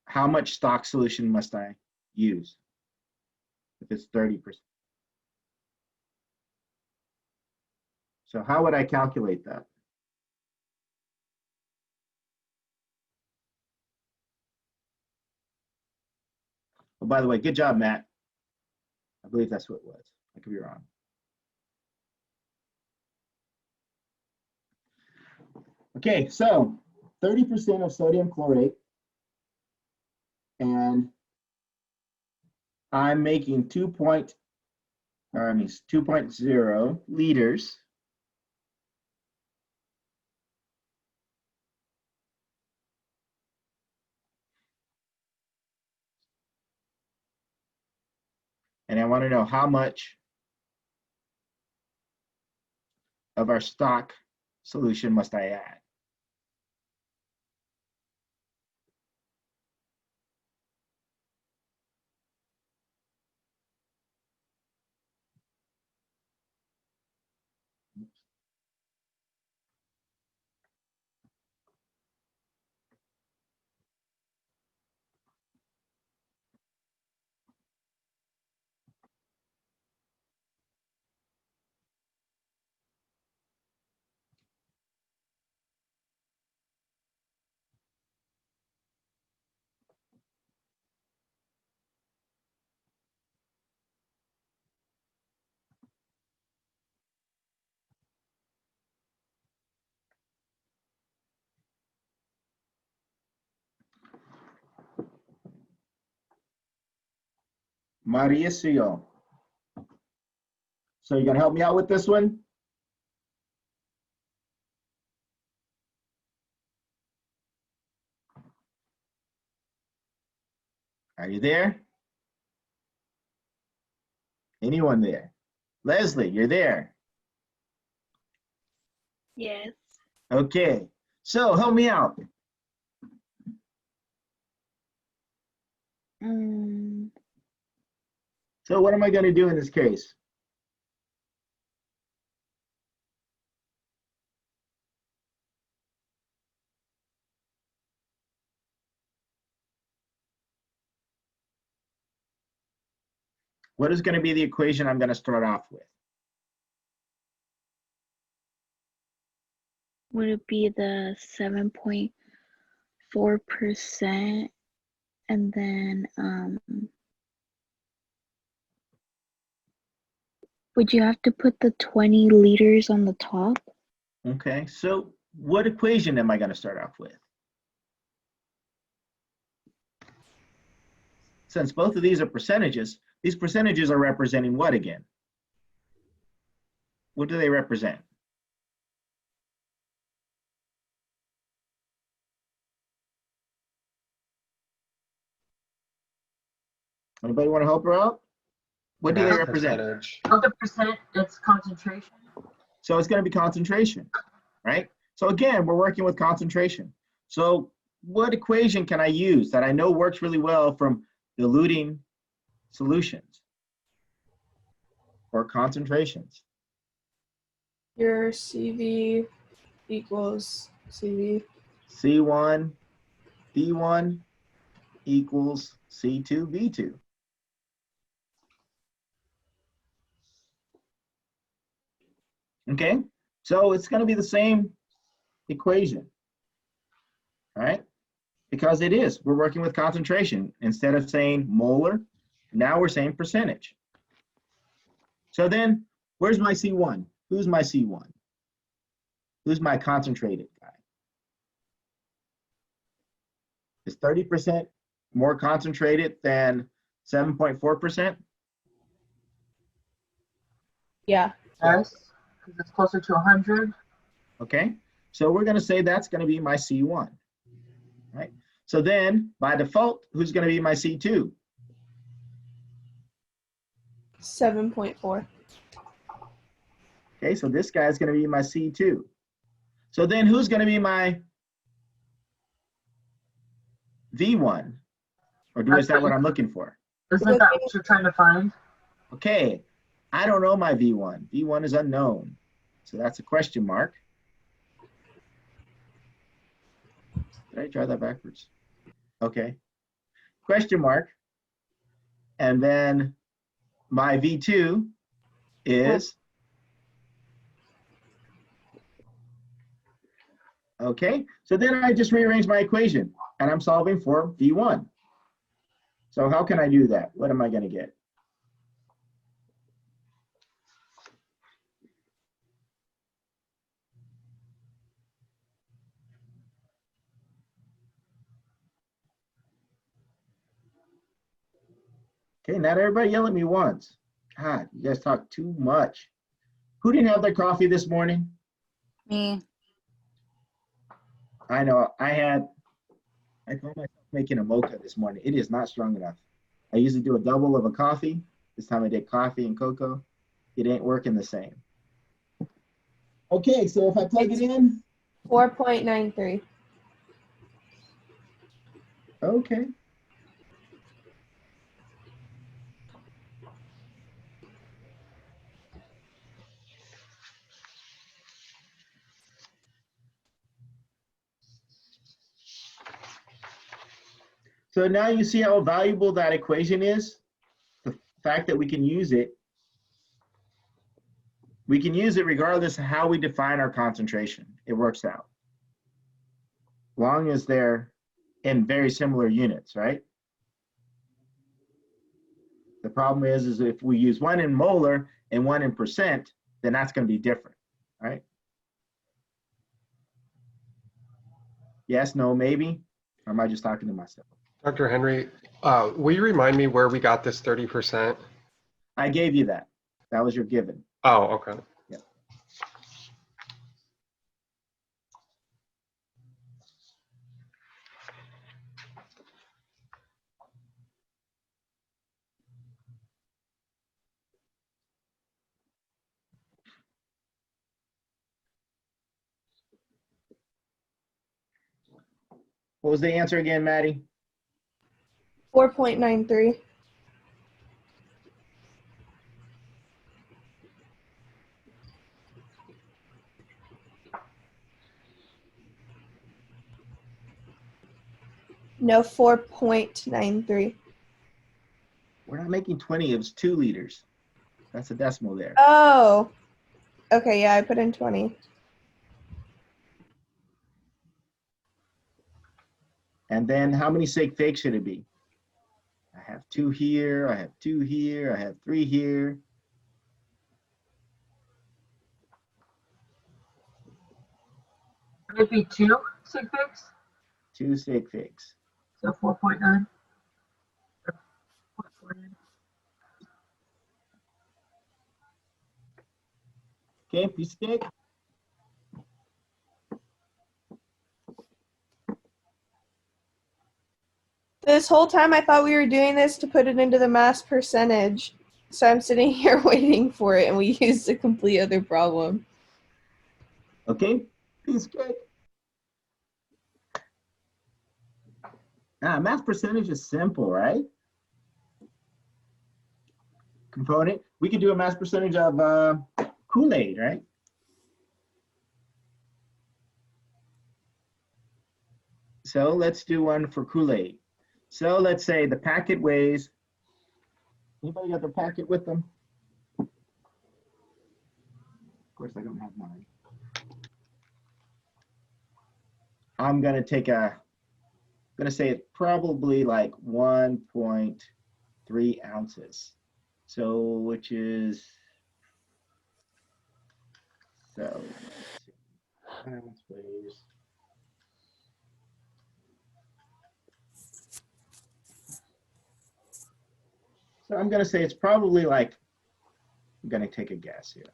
How much stock solution must I use if it's 30%? So how would I calculate that? Oh, by the way, good job, Matt. I believe that's what it was. I could be wrong. Okay, so 30% of sodium chlorate, and I'm making 2.0 liters. And I want to know how much of our stock solution must I add? Mauricio. So you gonna help me out with this one? Are you there? Anyone there? Leslie, you're there. Yes. Okay, so help me out. So what am I gonna do in this case? What is gonna be the equation I'm gonna start off with? Would it be the 7.4%? And then would you have to put the 20 liters on the top? Okay, so what equation am I gonna start off with? Since both of these are percentages, these percentages are representing what again? What do they represent? Anybody want to help her out? What do they Mass represent? percentage. Of the percent, it's concentration. So it's going to be concentration, right? So again, we're working with concentration. So what equation can I use that I know works really well from diluting solutions or concentrations? Your CV equals CV. C1 D1 equals C2 V2. Okay, so it's going to be the same equation, all right? Because it is, we're working with concentration. Instead of saying molar, now we're saying percentage. So then, where's my C1? Who's my C1? Who's my concentrated guy? Is 30% more concentrated than 7.4%? Yeah. Yes, because it's closer to 100. Okay, so we're going to say that's going to be my C1, right? So then by default, who's going to be my C2? 7.4. Okay, so this guy's going to be my C2. So then who's going to be my V1? Or is that what I'm looking for? Isn't that what you're trying to find? Okay, I don't know my V1. V1 is unknown. So that's a question mark. Did I try that backwards? Okay. Question mark. And then my V2 is, okay, so then I just rearrange my equation and I'm solving for V1. So how can I do that? What am I going to get? Okay, not everybody yell at me once. God, you guys talk too much. Who didn't have their coffee this morning? Me. I know, I call myself making a mocha this morning. It is not strong enough. I usually do a double of a coffee. This time I did coffee and cocoa. It ain't working the same. Okay, so if I plug it in. 4.93. Okay. So now you see how valuable that equation is? The fact that we can use it. We can use it regardless of how we define our concentration. It works out. Long as they're in very similar units, right? The problem is if we use one in molar and one in percent, then that's going to be different, right? Yes, no, maybe? Or am I just talking to myself? Dr. Henry, will you remind me where we got this 30%? I gave you that. That was your given. Oh, okay. Yeah. What was the answer again, Maddie? 4.93. No, 4.93. We're not making 20, it was 2 liters. That's a decimal there. Oh. Okay, yeah, I put in 20. And then how many sig figs should it be? I have 2 here, I have 2 here, I have 3 here. Would it be 2 sig figs? 2 sig figs. So 4.9. Okay, piece of cake. This whole time I thought we were doing this to put it into the mass percentage. So I'm sitting here waiting for it and we used a complete other problem. Okay, piece of cake. Mass percentage is simple, right? Component. We could do a mass percentage of Kool-Aid, right? So let's do one for Kool-Aid. So let's say the packet weighs, anybody got their packet with them? Of course, I don't have mine. I'm gonna say it's probably like 1.3 ounces. So, which is, so, let's see. Ounce weighs. So I'm gonna say it's probably like, I'm gonna take a guess here.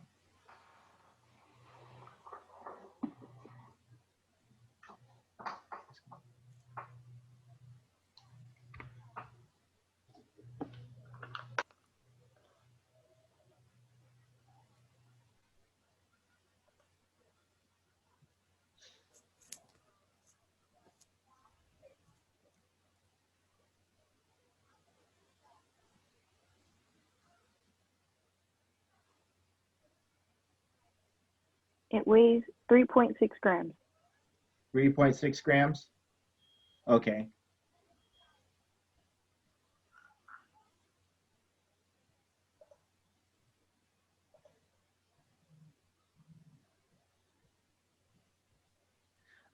It weighs 3.6 grams. 3.6 grams? Okay.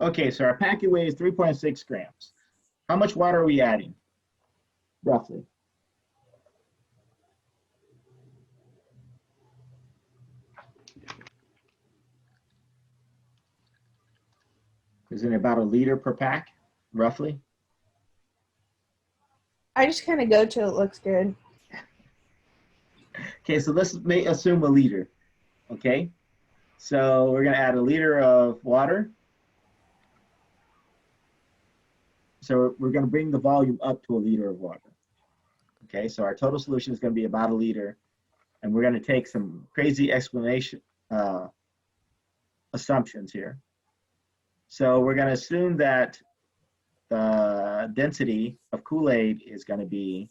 Okay, so our packet weighs 3.6 grams. How much water are we adding? Roughly. Isn't it about a liter per pack, roughly? I just kind of go till it looks good. Okay, so let's assume a liter. Okay, so we're gonna add a liter of water. So we're gonna bring the volume up to a liter of water. Okay, so our total solution is gonna be about a liter, and we're gonna take some crazy assumptions here. So we're gonna assume that the density of Kool-Aid is gonna be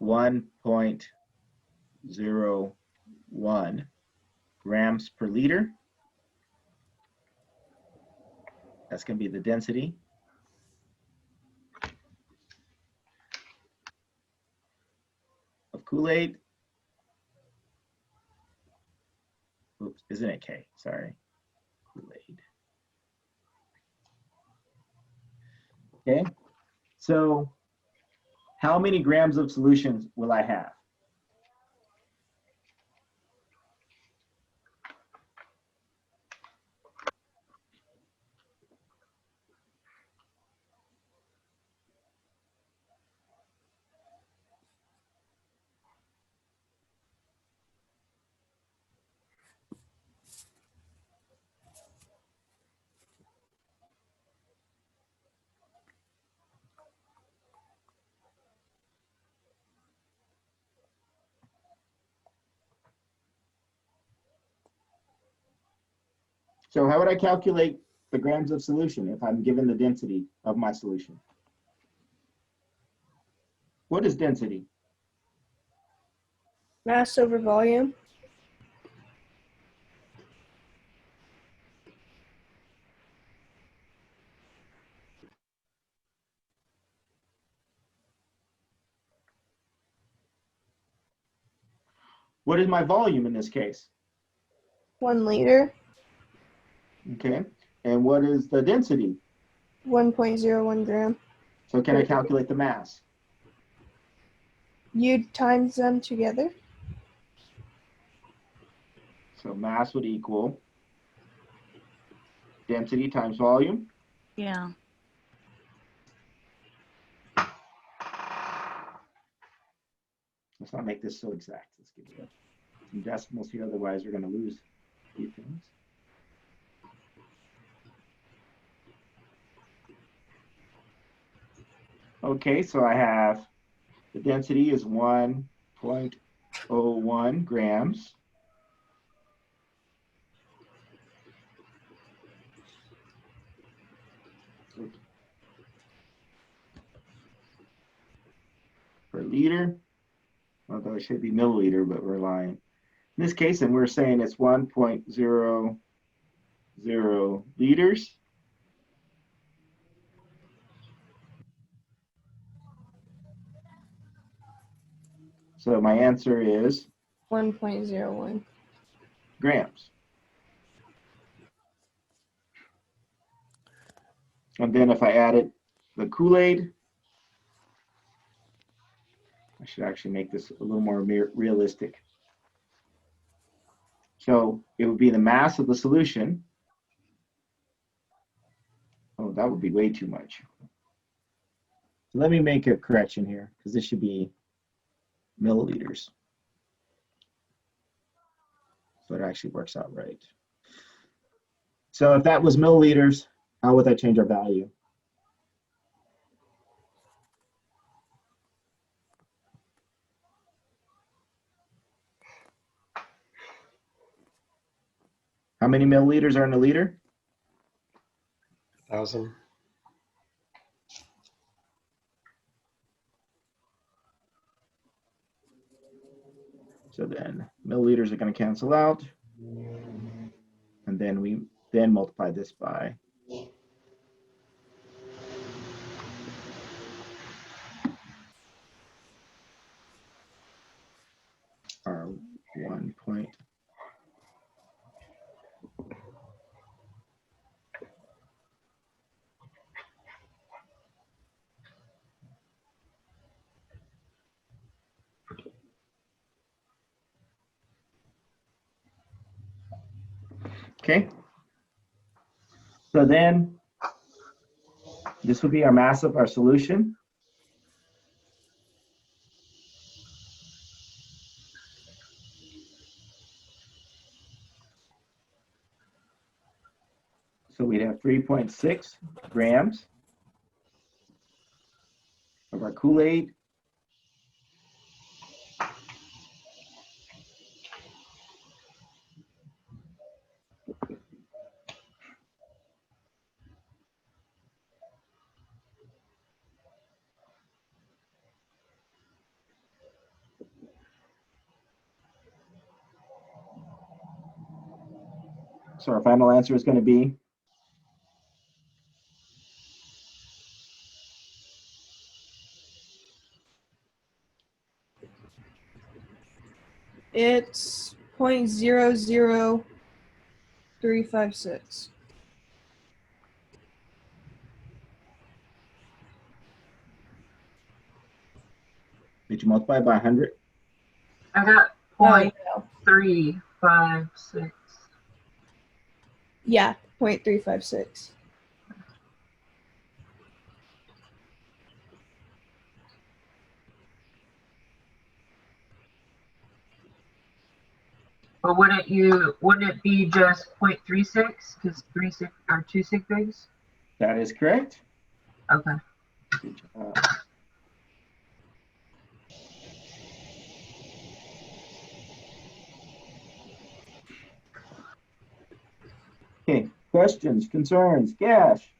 1.01 grams per liter. That's going to be the density. Of Kool-Aid. Oops, isn't it K? Sorry. Kool-Aid. Okay, so how many grams of solutions will I have? So how would I calculate the grams of solution if I'm given the density of my solution? What is density? Mass over volume. What is my volume in this case? 1 liter. Okay, and what is the density? 1.01 gram. So can I calculate the mass? You times them together. So mass would equal density times volume. Yeah. Let's not make this so exact. Let's give it some decimals here, otherwise we're going to lose a few things. Okay, so I have the density is 1.01 grams. Per liter, although it should be milliliter, but we're lying. In this case, and we're saying it's 1.00 liters. So my answer is 1.01. grams. And then if I added the Kool-Aid, I should actually make this a little more realistic. So it would be the mass of the solution. Oh, that would be way too much. So let me make a correction here, because this should be milliliters. So it actually works out right. So if that was milliliters, how would that change our value? How many milliliters are in a liter? 1,000. . So then milliliters are going to cancel out. And then we then multiply this by our 1 point. Okay. So then this would be our mass of our solution. So we'd have 3.6 grams of our Kool-Aid. So our final answer is going to be It's 0.00356. Did you multiply by 100? I got Oh, 0.356. yeah, 0.356. But wouldn't it be just 0.36? Because 36 are 2 sig figs? That is correct. Okay. Good job. Okay, questions, concerns, Gash?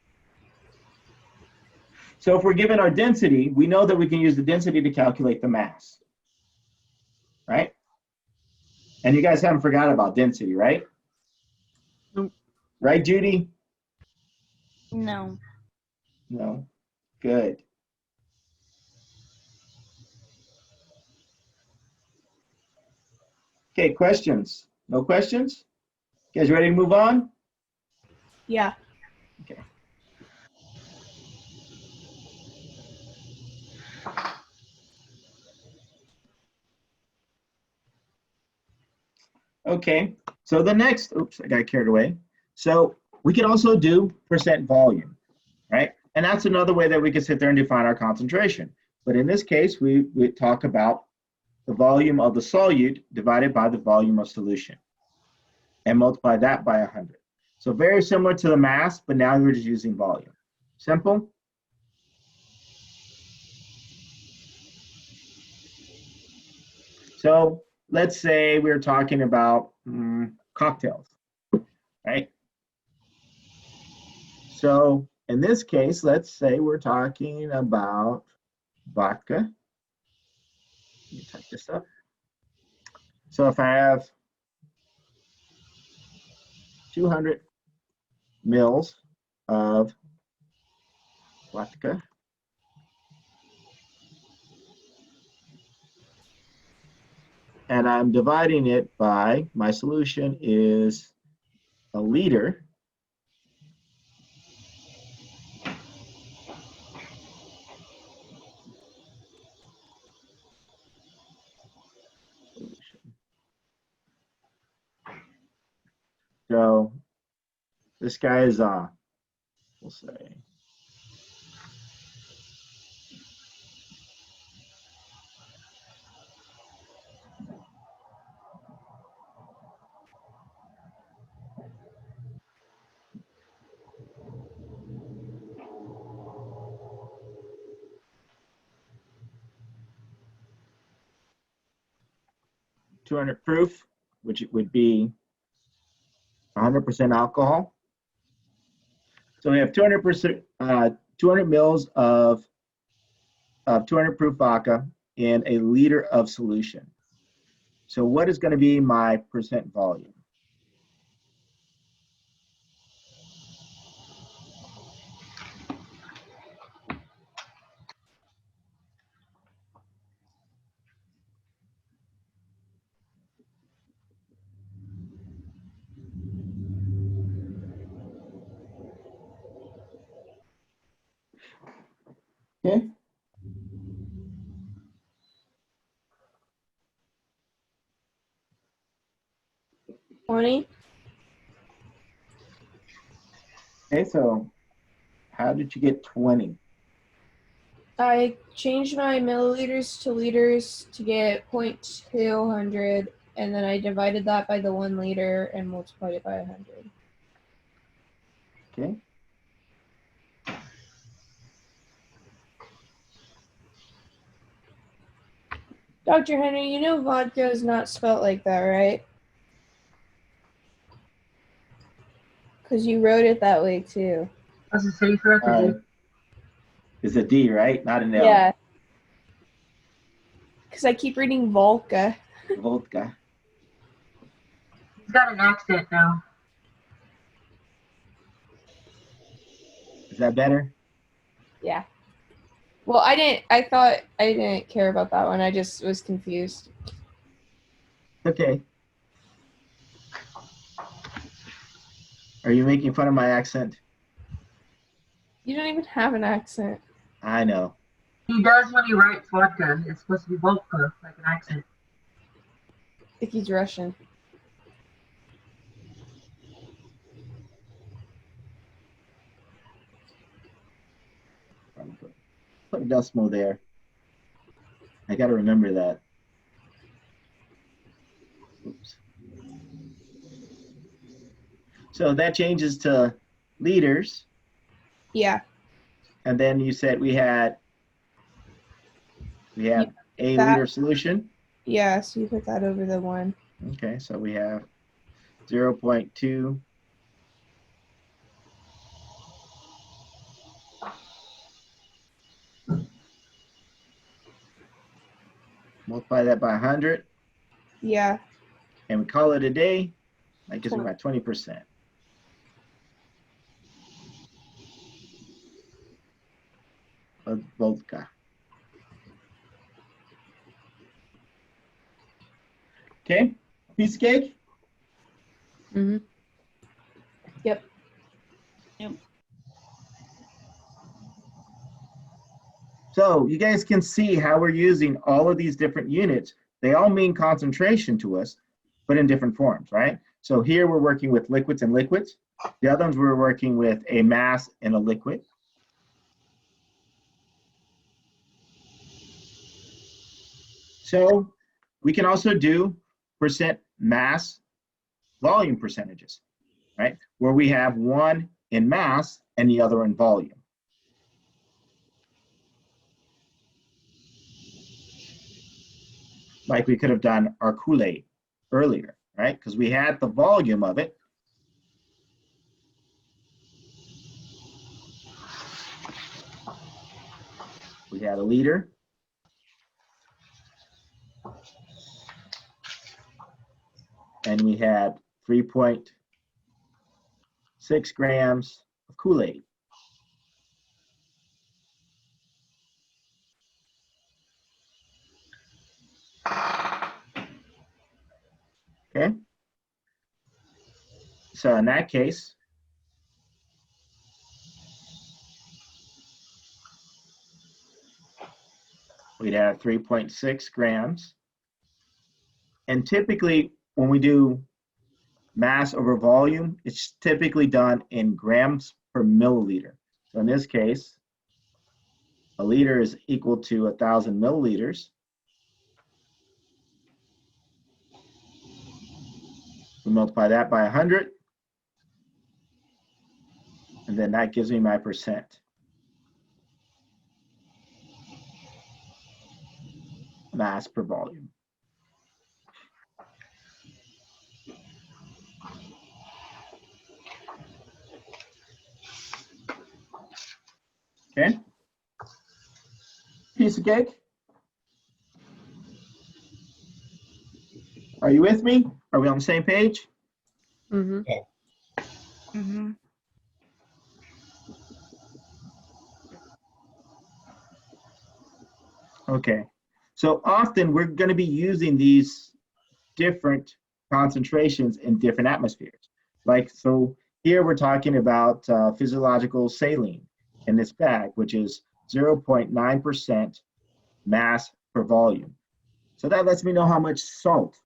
So if we're given our density, we know that we can use the density to calculate the mass, right? And you guys haven't forgot about density, right? Nope. Right, Judy? No. No. Good. Okay, questions? No questions? You guys ready to move on? Yeah. Okay. Okay, so the next, oops, I got carried away. So we can also do percent volume, right? And that's another way that we can sit there and define our concentration. But in this case, we talk about the volume of the solute divided by the volume of solution and multiply that by 100. So very similar to the mass, but now we're just using volume. Simple? So let's say we're talking about cocktails, right? So in this case, let's say we're talking about vodka. Let me type this up. So if I have 200 mils of vodka, and I'm dividing it by, my solution is a liter. So this guy is, we'll say, .200 proof, which it would be 100% alcohol. So we have 200%, 200 mils of 200 proof vodka in a liter of solution. So what is going to be my percent volume? Okay. $20. Okay, so how did you get 20? I changed my milliliters to liters to get 0.200, and then I divided that by the 1 liter and multiplied it by 100. Okay. Dr. Henry, you know vodka is not spelt like that, right? Because you wrote it that way too. What's the city for that? It's a D, right? Not an L. Yeah. Because I keep reading Volca. Vodka. He's got an accent now. Is that better? Yeah. Well, I thought I didn't care about that one. I just was confused. Okay. Are you making fun of my accent? You don't even have an accent. I know. He does when he writes vodka. It's supposed to be vodka, like an accent. I think he's Russian. Put a decimal there. I got to remember that. Oops. So that changes to liters. Yeah. And then you said we have a that- liter solution. Yeah, so you put that over the 1. Okay, so we have 0.2. Multiply that by 100, Yeah. and we call it a day. That gives me my 20%. Of vodka. Okay, piece of cake. Mm-hmm. Yep. So you guys can see how we're using all of these different units. They all mean concentration to us, but in different forms, right? So here we're working with liquids and liquids. The other ones we're working with a mass and a liquid. So we can also do percent mass volume percentages, right? Where we have one in mass and the other in volume. Like we could have done our Kool-Aid earlier, right? Because we had the volume of it. We had a liter. And we had 3.6 grams of Kool-Aid. Okay. So in that case, we'd have 3.6 grams. And typically when we do mass over volume, it's typically done in grams per milliliter. So in this case, a liter is equal to 1,000 milliliters. We multiply that by 100. And then that gives me my percent. Mass per volume. Okay. Piece of cake. Are you with me? Are we on the same page? Mm-hmm. Mm-hmm. Okay. So often we're going to be using these different concentrations in different atmospheres. Like, so here we're talking about physiological saline in this bag, which is 0.9% mass per volume. So that lets me know how much salt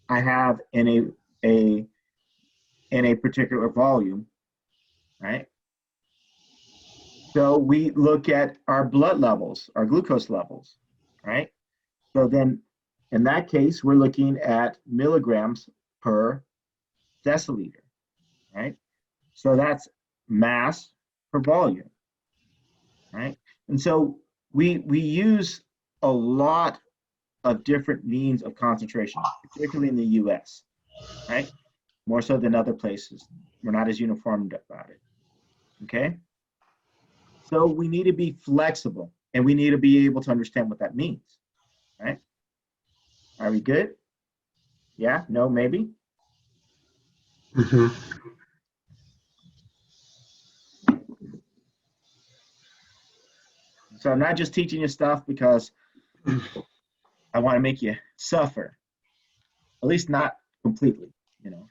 I have in a particular volume, right? So we look at our blood levels, our glucose levels, right? So then in that case, we're looking at milligrams per deciliter, right? So that's mass per volume, right? And so we use a lot of different means of concentration, particularly in the US, right? More so than other places. We're not as uniformed about it, okay? So we need to be flexible and we need to be able to understand what that means, right? Are we good? Yeah, no, maybe? Mhm. So I'm not just teaching you stuff because I want to make you suffer, at least not completely, you know.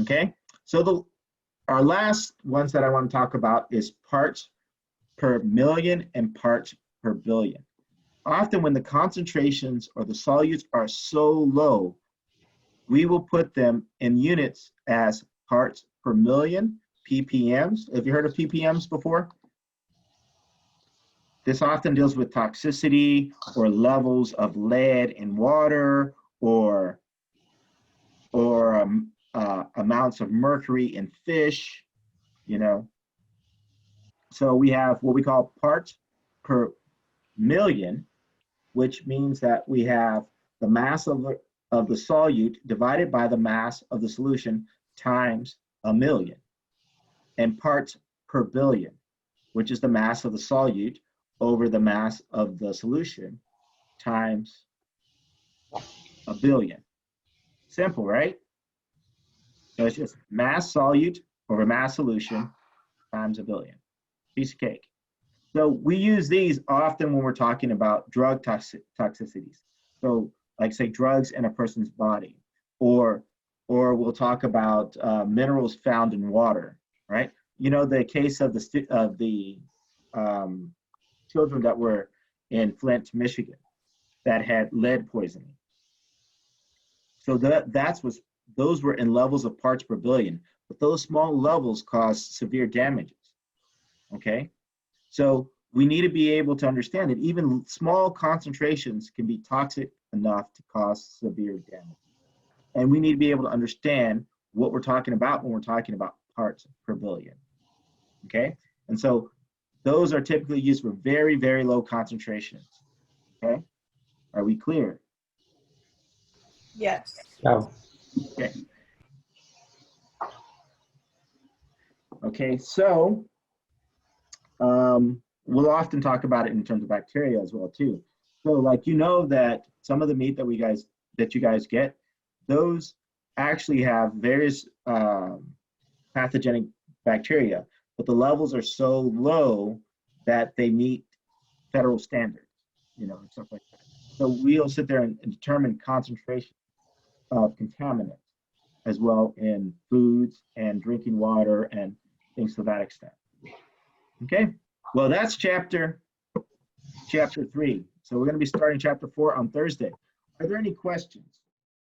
Okay, so our last ones that I want to talk about is parts per million and parts per billion. Often when the concentrations or the solutes are so low, we will put them in units as parts per million, ppms. Have you heard of ppms before? This often deals with toxicity or levels of lead in water or amounts of mercury in fish, you know. So we have what we call parts per million, which means that we have the mass of the solute divided by the mass of the solution times 1,000,000. And parts per billion, which is the mass of the solute over the mass of the solution times 1,000,000,000. Simple, right? So it's just mass solute over mass solution times 1,000,000,000. Piece of cake. So we use these often when we're talking about drug toxicities. So like say drugs in a person's body, or we'll talk about minerals found in water, right? You know, the case of the children that were in Flint, Michigan, that had lead poisoning. So those were in levels of parts per billion, but those small levels cause severe damages. Okay, so we need to be able to understand that even small concentrations can be toxic enough to cause severe damage. And we need to be able to understand what we're talking about when we're talking about parts per billion. Okay, and so those are typically used for very, very low concentrations. Okay, are we clear? Yes. Yeah. Okay. Okay, so we'll often talk about it in terms of bacteria as well too. So like, you know, that some of the meat that you guys get, those actually have various pathogenic bacteria, but the levels are so low that they meet federal standards, you know, and stuff like that. So we'll sit there and determine concentration of contaminants as well in foods and drinking water and things to that extent. Okay, well, that's chapter 3. So we're going to be starting chapter 4 on Thursday. Are there any questions?